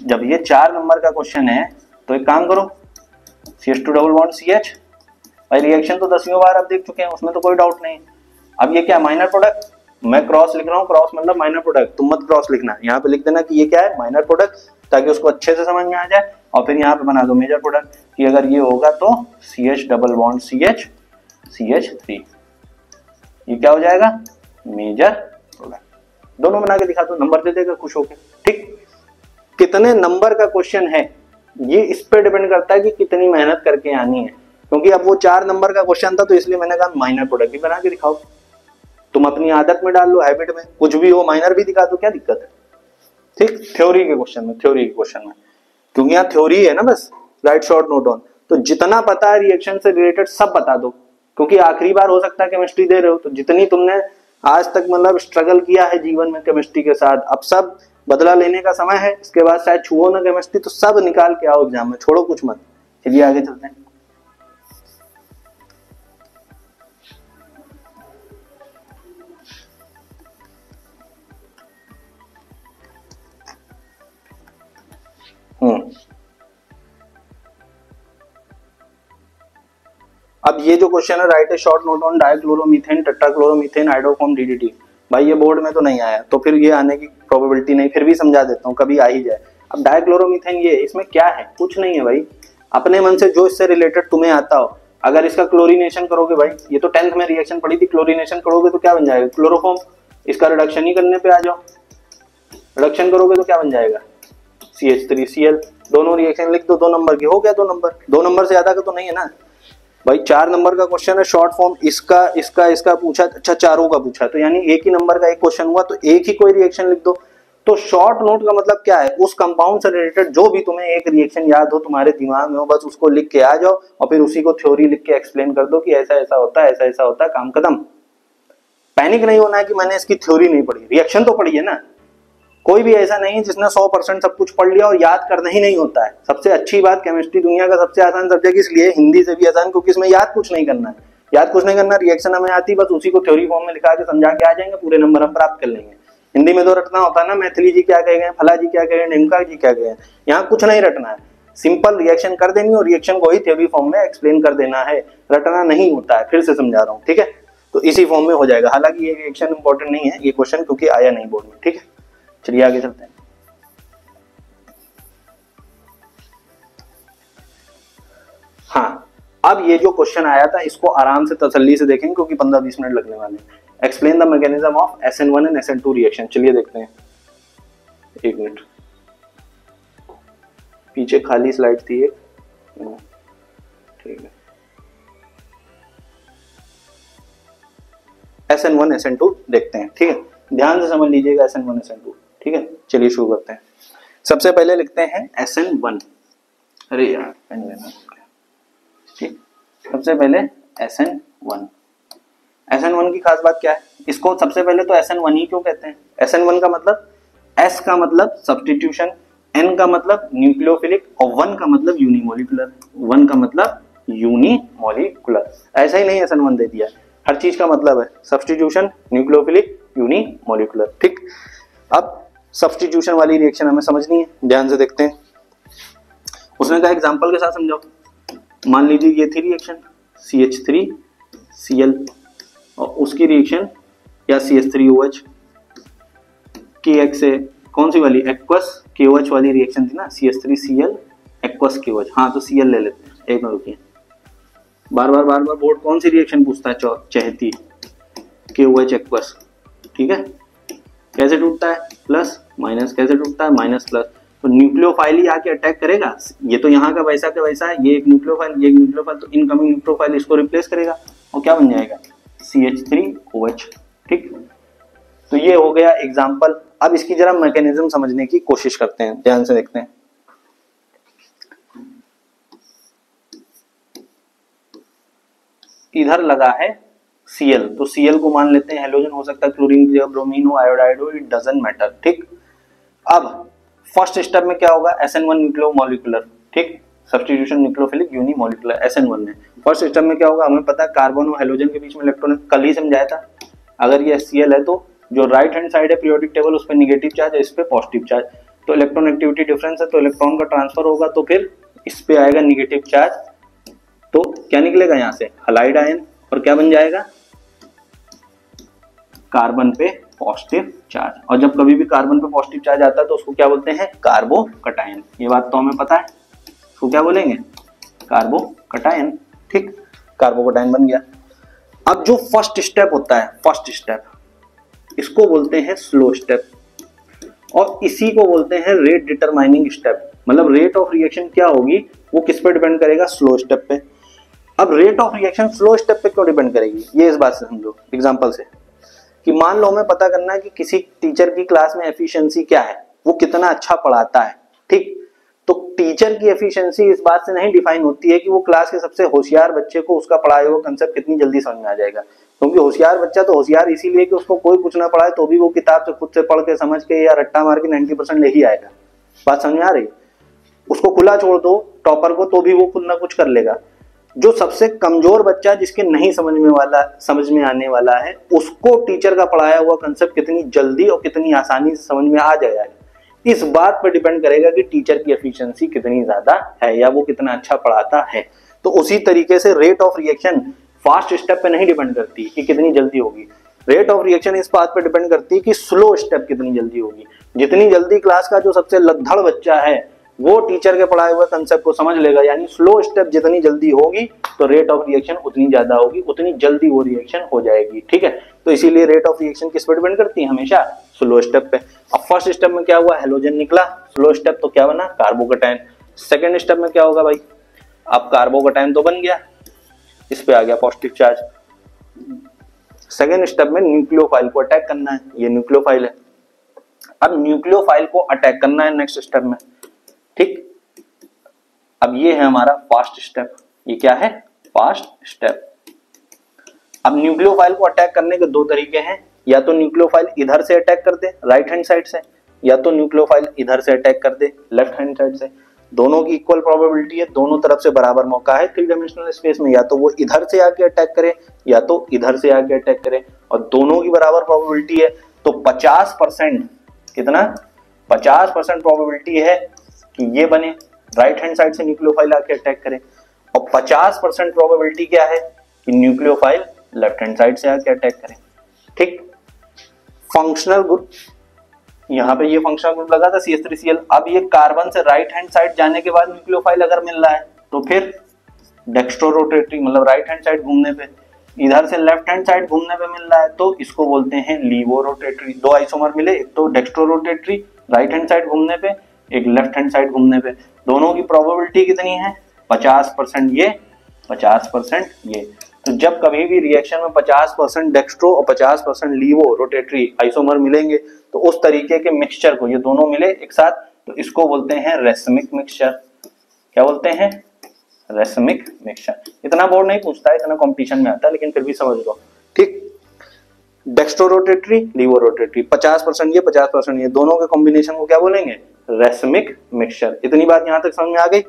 Speaker 1: जब ये 4 नंबर का क्वेश्चन है तो एक काम करो, CH2 डबल बॉन्ड CH, भाई रिएक्शन तो 10वीं बार आप देख चुके हैं, उसमें तो कोई डाउट नहीं। अब ये क्या, माइनर प्रोडक्ट, मैं क्रॉस लिख रहा हूँ, क्रॉस मतलब माइनर प्रोडक्ट, तुम मत क्रॉस लिखना, यहाँ पे लिख देना कि ये क्या है, माइनर प्रोडक्ट, ताकि उसको अच्छे से समझ में आ जाए। और फिर यहाँ पे बना दो मेजर प्रोडक्ट, कि अगर ये होगा तो CH double bond CH CH3, ये क्या हो जाएगा, मेजर प्रोडक्ट। दोनों बना के दिखा दो, नंबर दे देगा खुश होके, ठीक। कितने नंबर का क्वेश्चन है ये इस पे डिपेंड करता है कि कितनी मेहनत करके आनी है, क्योंकि अब वो 4 नंबर का क्वेश्चन था तो इसलिए मैंने कहा माइनर प्रोडक्ट भी बना के दिखाओ। तुम अपनी आदत में डाल लो, हैबिट में, कुछ भी हो माइनर भी दिखा दो, क्या दिक्कत है, ठीक। थ्योरी के क्वेश्चन में, क्योंकि यहाँ थ्योरी है ना, बस राइट शॉर्ट नोट ऑन, तो जितना पता है रिएक्शन से रिलेटेड सब बता दो, क्योंकि आखिरी बार हो सकता है केमिस्ट्री दे रहे हो, तो जितनी तुमने आज तक मतलब स्ट्रगल किया है जीवन में केमिस्ट्री के साथ, अब सब बदला लेने का समय है। इसके बाद शायद छुओ ना केमिस्ट्री, तो सब निकाल के आओ एग्जाम में, छोड़ो कुछ मत। चलिए आगे चलते हैं। अब ये जो क्वेश्चन है, write a short note on dichloromethane tetrachloromethane iodoform DDT, भाई ये बोर्ड में तो नहीं आया, तो फिर ये आने की प्रोबेबिलिटी नहीं, फिर भी समझा देता हूँ, कभी आ ही जाए। अब डाइक्लोरोमीथेन ये, इसमें क्या है, कुछ नहीं है भाई, अपने मन से जो इससे रिलेटेड तुम्हें आता हो, अगर इसका क्लोरीनेशन करोगे भाई, ये तो 10th में रिएक्शन पड़ी थी, क्लोरीनेशन करोगे तो क्या बन जाएगा, क्लोरोफॉर्म। इसका रिडक्शन ही करने पे आ जाओ, रिडक्शन करोगे तो क्या बन जाएगा, CH3Cl। दोनों रिएक्शन लिख दो, 2 नंबर की, हो गया 2 नंबर। 2 नंबर से ज्यादा का तो नहीं है ना भाई। 4 नंबर का क्वेश्चन है, शॉर्ट फॉर्म इसका इसका इसका पूछा, अच्छा चारों का पूछा, तो यानी एक ही नंबर का एक क्वेश्चन हुआ, तो एक ही कोई रिएक्शन लिख दो। तो शॉर्ट नोट का मतलब क्या है, उस कंपाउंड से रिलेटेड जो भी तुम्हें एक रिएक्शन याद हो, तुम्हारे दिमाग में हो, बस उसको लिख के आ जाओ और फिर उसी को थ्योरी लिख के एक्सप्लेन कर दो कि ऐसा ऐसा होता है, ऐसा ऐसा होता है, काम खत्म। पैनिक नहीं होना है कि मैंने इसकी थ्योरी नहीं पढ़ी, रिएक्शन तो पढ़ी है ना। कोई भी ऐसा नहीं है जिसने 100% सब कुछ पढ़ लिया और याद करना ही नहीं होता है। सबसे अच्छी बात, केमिस्ट्री दुनिया का सबसे आसान सब्जेक्ट इसलिए हिंदी से भी आसान, क्योंकि इसमें याद कुछ नहीं करना है। याद कुछ नहीं करना, रिएक्शन हमें आती, बस उसी को थ्योरी फॉर्म में लिखा के समझा के आ जाएंगे, पूरे नंबर हम प्राप्त कर लेंगे। हिंदी में तो रटना होता है ना, मैथिली जी क्या कह गए, फला जी क्या कह गए, ढिमका जी क्या कह गए। यहाँ कुछ नहीं रटना है, सिंपल रिएक्शन कर देनी और रिएक्शन को ही थ्योरी फॉर्म में एक्सप्लेन कर देना है, रटना नहीं होता है। फिर से समझा रहा हूँ, ठीक है। तो इसी फॉर्म में हो जाएगा। हालांकि ये रिएक्शन इंपॉर्टेंट नहीं है, ये क्वेश्चन क्योंकि आया नहीं बोर्ड में, ठीक है। चलिए आगे चलते हैं। हाँ, अब ये जो क्वेश्चन आया था इसको आराम से तसल्ली से देखेंगे क्योंकि 15-20 मिनट लगने वाले हैं। Explain the mechanism of SN1 and SN2 reaction. चलिए देखते हैं, 1 मिनट, पीछे खाली स्लाइड थी एक, ठीक है। SN1 SN2 देखते हैं, ठीक है। ध्यान से समझ लीजिएगा SN1 SN2, ठीक है। चलिए शुरू करते हैं। सबसे पहले लिखते हैं SN1। अरे यार पेन लेना, ठीक। सबसे पहले SN1। SN1 की खास बात क्या है, इसको सबसे पहले तो SN1 ही क्यों कहते हैं। SN1 का मतलब, S का मतलब सब्स्टिट्यूशन, N का मतलब न्यूक्लियोफिलिक और 1 का मतलब यूनिमोलिकुलर। 1 का मतलब यूनिमोलिकुलर, ऐसा ही नहीं SN1 दे दिया, हर चीज का मतलब है सब्स्टिट्यूशन, न्यूक्लियोफिलिक, यूनिमोलिकुलर, ठीक। अब सब्स्टिट्यूशन वाली रिएक्शन हमें समझनी है, ध्यान से देखते हैं। उसने कहा एग्जांपल के साथ समझाओ। मान लीजिए ये थी रिएक्शन CH3Cl और उसकी रिएक्शन या CH3OH KX से, कौन सी वाली, एक्वस KOH वाली रिएक्शन थी ना, CH3Cl एक्वस KOH। हाँ तो Cl ले लेते हैं, एक मिनट रुकिए, बार बार बोर्ड कौन सी रिएक्शन पूछता है, चहती KOH एक्वस, ठीक है। कैसे टूटता है, प्लस माइनस, कैसे टूटता है, माइनस प्लस। तो न्यूक्लियोफाइल ही आके अटैक करेगा, ये तो यहाँ का वैसा का वैसा है, ये एक न्यूक्लियोफाइल, ये एक न्यूक्लियोफाइल, तो इनकमिंग न्यूक्लियोफाइल इसको रिप्लेस करेगा और क्या बन जाएगा, CH3OH, ठीक। तो ये हो गया एग्जांपल। अब इसकी जरा मैकेनिज्म समझने की कोशिश करते हैं, ध्यान से देखते हैं। इधर लगा है Cl, तो Cl को मान लेते हैं हेलोजन, हो सकता है क्लोरीन हो, ब्रोमीन हो, आयोडाइड हो, इट डजंट मैटर, ठीक। अब फर्स्ट स्टेप में क्या होगा, SN1 न्यूक्लियोमोलिकुलर, ठीक, सब्स्टिट्यूशन न्यूक्लियोफिलिक यूनिमोलिकुलर SN1 में। फर्स्ट स्टेप में क्या होगा, हमें पता है कार्बन और हेलोजन के बीच में इलेक्ट्रॉन, कल ही समझाया था। अगर ये Cl है तो जो राइट हैंड साइड है पीरियोडिक टेबल, उस पर निगेटिव चार्ज है, इस पे पॉजिटिव चार्ज, तो इलेक्ट्रॉन एक्टिविटी डिफरेंस है, तो इलेक्ट्रॉन का ट्रांसफर होगा, तो फिर इस पे आएगा निगेटिव चार्ज, तो क्या निकलेगा यहाँ से, हलाइड आयन, और क्या बन जाएगा, कार्बन पे पॉजिटिव चार्ज। और जब कभी भी कार्बन पे पॉजिटिव चार्ज आता है तो उसको क्या बोलते हैं, कार्बोकटायन। ये बात तो हमें पता है, उसको क्या बोलेंगे, कार्बोकटायन, ठीक। कार्बोकटायन बन गया। अब जो फर्स्ट स्टेप होता है, फर्स्ट स्टेप, इसको बोलते हैं स्लो स्टेप, और इसी को बोलते हैं रेट डिटरमाइनिंग स्टेप। मतलब रेट ऑफ रिएक्शन क्या होगी वो किस पे डिपेंड करेगा, स्लो स्टेप पे। अब rate of reaction slow step पे क्यों डिपेंड करेगी, ये इस बात से समझो एग्जांपल से, कि मान लो हमें पता करना है कि किसी टीचर की क्लास में एफिशिएंसी क्या है, वो कितना अच्छा पढ़ाता है, ठीक। तो टीचर की एफिशिएंसी इस बात से नहीं डिफाइन होती है कि वो क्लास के सबसे होशियार बच्चे को उसका पढ़ाया हुआ कंसेप्ट कितनी जल्दी समझ में आ जाएगा। क्योंकि होशियार बच्चा तो होशियार इसीलिए कि उसको कोई कुछ ना पढ़ाए तो भी वो किताब से खुद से पढ़ के समझ के या रट्टा मार के 90% ले ही आएगा। बात समझ में आ रही, उसको खुला छोड़ दो टॉपर को तो भी वो खुद ना कुछ कर लेगा। जो सबसे कमजोर बच्चा जिसके नहीं समझ में आने वाला है, उसको टीचर का पढ़ाया हुआ कंसेप्ट कितनी जल्दी और कितनी आसानी से समझ में आ जाएगा। इस बात पर डिपेंड करेगा कि टीचर की एफिशिएंसी कितनी ज्यादा है या वो कितना अच्छा पढ़ाता है। तो उसी तरीके से rate of reaction fast step पे नहीं डिपेंड करती कि कितनी जल्दी होगी, रेट ऑफ रिएक्शन इस बात पे डिपेंड करती है कि स्लो स्टेप कितनी जल्दी होगी। जितनी जल्दी क्लास का जो सबसे लद्दड़ बच्चा है वो टीचर के पढ़ाए हुए कंसेप्ट को समझ लेगा, यानी स्लो स्टेप जितनी जल्दी होगी तो रेट ऑफ रिएक्शन उतनी ज्यादा होगी, उतनी जल्दी वो रिएक्शन हो जाएगी। ठीक है, तो इसीलिए रेट ऑफ रिएक्शन किस पर डिपेंड करती है, हमेशा स्लो स्टेप पे। अब फर्स्ट स्टेप में क्या हुआ, हेलोजन निकला, स्लो स्टेप तो क्या बना, कार्बोकैटायन। सेकेंड स्टेप में क्या होगा भाई, अब कार्बोकैटायन तो बन गया, इस पे आ गया पॉजिटिव चार्ज। सेकेंड स्टेप में न्यूक्लियोफाइल को अटैक करना है, ये न्यूक्लियोफाइल है, अब न्यूक्लियोफाइल को अटैक करना है नेक्स्ट स्टेप में। ठीक, अब ये है हमारा फास्ट स्टेप, ये क्या है, फास्ट स्टेप। अब न्यूक्लियोफाइल को अटैक करने के दो तरीके हैं, या तो न्यूक्लियोफाइल इधर से अटैक कर दे राइट हैंड साइड से, या तो न्यूक्लियोफाइल इधर से अटैक कर दे लेफ्ट हैंड साइड से। दोनों की इक्वल प्रोबेबिलिटी है, दोनों तरफ से बराबर मौका है थ्री डायमेंशनल स्पेस में, या तो वो इधर से आके अटैक करे या तो इधर से आके अटैक करे, और दोनों की बराबर प्रोबेबिलिटी है। तो 50%, कितना, 50% प्रोबेबिलिटी है कि ये बने, राइट हैंड साइड से न्यूक्लियोफाइल आके अटैक करे, और 50% प्रोबेबिलिटी क्या है कि न्यूक्लियोफाइल लेफ्ट हैंड साइड से आके अटैक करे। ठीक, फंक्शनल ग्रुप, यहाँ पे ये फंक्शनल ग्रुप लगा था CH3Cl। अब ये कार्बन से राइट हैंड साइड जाने के बाद न्यूक्लियोफाइल अगर मिल रहा है तो फिर डेक्स्ट्रो रोटेटरी, मतलब राइट हैंड साइड घूमने पे, इधर से लेफ्ट हैंड साइड घूमने पे मिल रहा है तो इसको बोलते हैं लीवो रोटेटरी। दो आइसोमर मिले, एक तो dextrorotatory right hand side घूमने पे, एक लेफ्ट हैंड साइड घूमने पे, दोनों की प्रोबेबिलिटी कितनी है, 50% ये 50% ये। तो जब कभी भी रिएक्शन में 50% डेक्स्ट्रो और 50% लीवो रोटेटरी आइसोमर मिलेंगे तो उस तरीके के मिक्सचर को, ये दोनों मिले एक साथ, तो इसको बोलते हैं रेसमिक मिक्सचर। क्या बोलते हैं, रेसमिक मिक्सचर। इतना बोर्ड नहीं पूछता है, इतना कंपटीशन में आता है, लेकिन फिर भी समझ लो। ठीक, डेक्स्ट्रो रोटेटरी लीवो रोटेटरी, 50% ये 50% ये, दोनों के कॉम्बिनेशन को क्या बोलेंगे, रेसमिक मिक्सचर। इतनी बात यहां तक समझ में आ गई।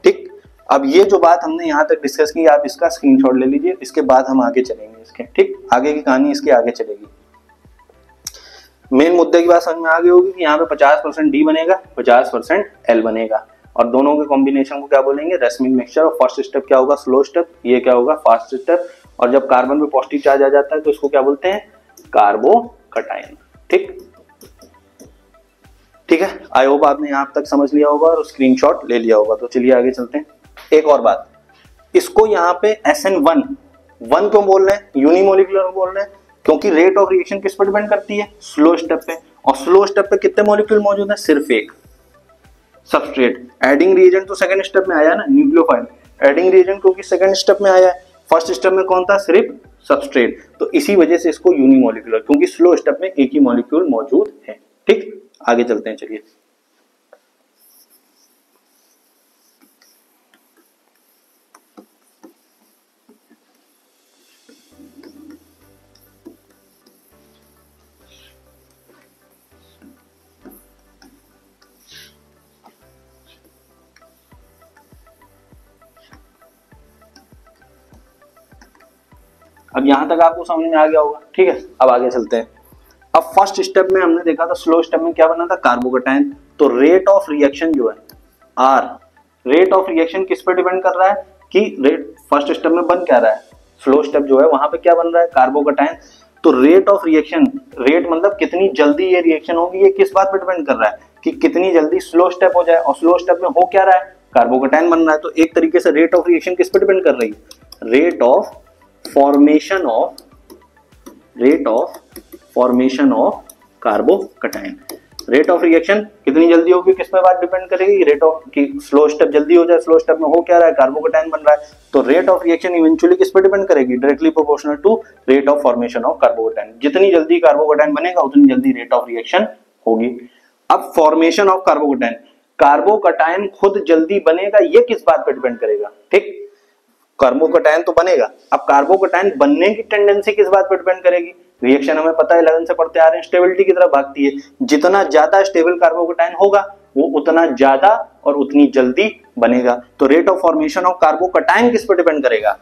Speaker 1: ठीक, अब ये जो बात हमने यहाँ तक डिस्कस की, आप इसका स्क्रीनशॉट ले लीजिए, इसके बाद हम आगे चलेंगे इसके। ठीक, आगे की कहानी इसके आगे चलेगी। मेन मुद्दे की बात समझ में आ गई होगी कि यहाँ पे 50% डी बनेगा, 50% एल बनेगा, और दोनों के कॉम्बिनेशन को क्या बोलेंगे, रेसमिक मिक्सचर। और फर्स्ट स्टेप क्या होगा, स्लो स्टेप, ये क्या होगा, फास्ट स्टेप। और जब कार्बन पे पॉजिटिव चार्ज आ जाता है तो इसको क्या बोलते हैं, कार्बोकैटायन। ठीक, ठीक है, आई होप आपने यहाँ तक समझ लिया होगा और स्क्रीनशॉट ले लिया होगा। तो चलिए आगे चलते हैं। एक और बात, इसको यहाँ पे SN1 क्यों बोल रहे हैं, यूनिमोलिकुलर बोल रहे हैं, क्योंकि रेट ऑफ रिएक्शन किस पर डिपेंड करती है, स्लो स्टेप पे। और स्लो स्टेप पे कितने मॉलिक्यूल मौजूद है, सिर्फ एक, सबस्ट्रेट। एडिंग रिएजेंट तो सेकंड स्टेप में आया ना, न्यूक्लियोफाइल। एडिंग रिएजेंट क्योंकि सेकंड स्टेप में आया है, फर्स्ट स्टेप में कौन था, सिर्फ सबस्ट्रेट। तो इसी वजह से इसको यूनिमोलिकुलर, क्योंकि स्लो स्टेप में एक ही मॉलिक्यूल मौजूद है। ठीक, आगे चलते हैं, चलिए। अब यहां तक आपको समझ में आ गया होगा। ठीक है, अब आगे चलते हैं। अब फर्स्ट स्टेप में हमने देखा था, स्लो स्टेप में क्या बना था, कार्बोकैटायन। तो रेट ऑफ रिएक्शन जो है आर, रेट ऑफ रिएक्शन किस पर डिपेंड कर रहा है कि रेट फर्स्ट स्टेप में बन क्या रहा है, स्लो स्टेप जो है वहां पे क्या बन रहा है, कार्बोकैटायन। तो रेट ऑफ रिएक्शन, रेट मतलब कितनी जल्दी ये रिएक्शन होगी, ये किस बात पर डिपेंड कर रहा है कि कितनी जल्दी स्लो स्टेप हो जाए। और स्लो स्टेप में हो क्या रहा है, कार्बोकैटायन बन रहा है। तो एक तरीके से रेट ऑफ रिएक्शन किस पर डिपेंड कर रही है, rate of formation of carbocation. Rate of reaction कितनी जल्दी होगी, किस पे बात डिपेंड करेगी, रेट ऑफ की स्लो स्टेप जल्दी हो जाए, स्लो स्टेप में हो क्या रहा है, कार्बोकैटायन बन रहा है। तो रेट ऑफ रिएक्शन इवेंचुअली किस पे डिपेंड करेगी, directly proportional to rate of formation of carbocation. जितनी जल्दी कार्बोकैटायन बनेगा उतनी जल्दी रेट ऑफ रिएक्शन होगी। अब फॉर्मेशन ऑफ कार्बोकैटायन, कार्बोकैटायन खुद जल्दी बनेगा, ये किस बात पे डिपेंड करेगा। ठीक, कार्बोकैटायन तो बनेगा, अब कार्बोकैटायन बनने की टेंडेंसी किस बात पर डिपेंड करेगी, रिएक्शन हमें पता है 11 से पढ़ते आ रहे हैं, स्टेबिलिटी की तरफ भागती है। जितना ज्यादा स्टेबल कार्बोकैटायन होगा वो उतना ज्यादा और उतनी जल्दी बनेगा। तो rate of formation of carbocation किस पर डिपेंड करेगा,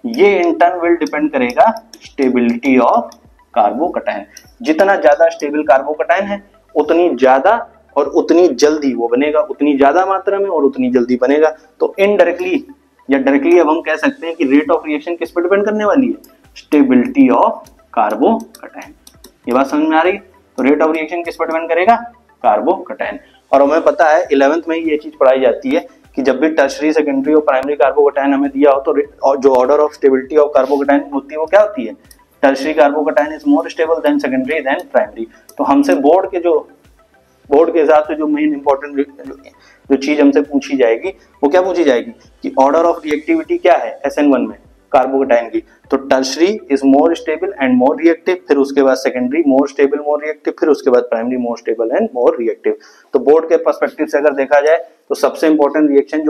Speaker 1: ये इन टर्न विल डिपेंड करेगा स्टेबिलिटी ऑफ कार्बोकैटायन। जितना ज्यादा स्टेबल कार्बोकैटायन है उतनी ज्यादा और उतनी जल्दी वो बनेगा, उतनी ज्यादा मात्रा में और उतनी जल्दी बनेगा। तो इनडायरेक्टली या डायरेक्टली अब हम कह सकते हैं कि रेट ऑफ रिएक्शन किस पर डिपेंड करने वाली है, स्टेबिलिटी ऑफ कार्बोकैटायन। ये बात समझ में आ रही है। तो रेट ऑफ रिएक्शन किस पर डिपेंड करेगा, कार्बोकैटायन। और हमें पता है 11th में ही ये चीज पढ़ाई जाती है कि जब भी टर्शरी, सेकेंडरी और प्राइमरी कार्बोकेटायन हमें दिया हो तो जो order of stability of carbocation होती है वो क्या होती है, tertiary carbocation is more stable than secondary than primary. तो हमसे बोर्ड के हिसाब से जो मेन इंपॉर्टेंट जो चीज हमसे पूछी जाएगी वो क्या पूछी जाएगी कि ऑर्डर ऑफ रिएक्टिविटी क्या है SN1 में कार्बोकेटायन की, तो tertiary is more stable and more reactive, फिर उसके बाद secondary more stable more reactive, फिर उसके बाद primary more stable and more reactive. तो बोर्ड के पर्सपेक्टिव से अगर देखा जाए तो सबसे इंपॉर्टेंट रिएक्शन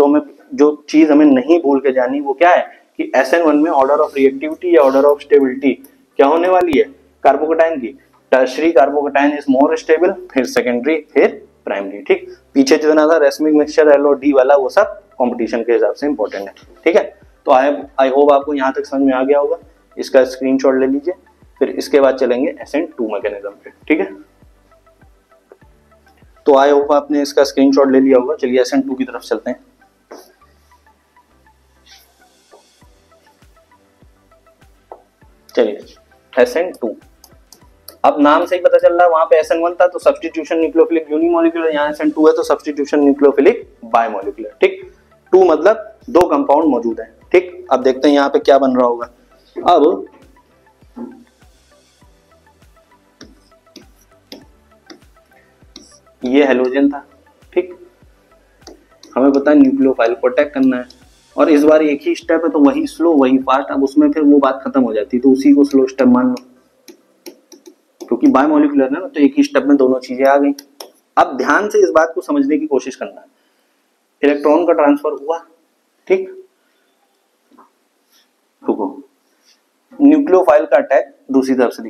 Speaker 1: जो चीज हमें नहीं भूल के जानी वो क्या है कि SN1 में ऑर्डर ऑफ रिएक्टिविटी या ऑर्डर ऑफ स्टेबिलिटी क्या होने वाली है कार्बोकेटायन की, tertiary carbocation is more stable, फिर सेकेंडरी, फिर प्राइमरी। ठीक, पीछे जितना था रेसमिक मिक्सचर L और D वाला वो सब कंपटीशन के हिसाब से इंपॉर्टेंट है। ठीक है, तो आई होप आपको यहाँ तक समझ में आ गया होगा। इसका स्क्रीनशॉट ले लीजिए, फिर इसके बाद चलेंगे SN2 मैकेनिज्म पे। ठीक है, तो आई होप आपने इसका स्क्रीनशॉट ले लिया होगा। चलिए SN2 की तरफ चलते हैं। चलिए SN2, अब नाम से ही पता चल रहा है वहां पे SN1 था तो सब्स्टिट्यूशन न्यूक्लियोफिलिक यूनिमोलिकुलर, यहाँ SN2 है तो सब्स्टिट्यूशन न्यूक्लियोफिलिक बायमोलिकुलर। ठीक, 2 मतलब 2 कंपाउंड मौजूद है। ठीक, अब देखते हैं यहाँ पे क्या बन रहा होगा। अब ये हेलोजन था। ठीक, हमें पता है न्यूक्लियोफाइल को अटैक करना है और इस बार एक ही स्टेप है तो वही स्लो वही फास्ट, अब उसमें फिर वो बात खत्म हो जाती है तो उसी को स्लो स्टेप मान लो, क्योंकि बायमोलिकुलर है ना तो एक ही स्टेप में दोनों चीजें आ गई। अब ध्यान से इस बात को समझने की कोशिश करना है, इलेक्ट्रॉन का ट्रांसफर हुआ। ठीक, रुको, न्यूक्लियोफाइल का अटैक दूसरी तरफ से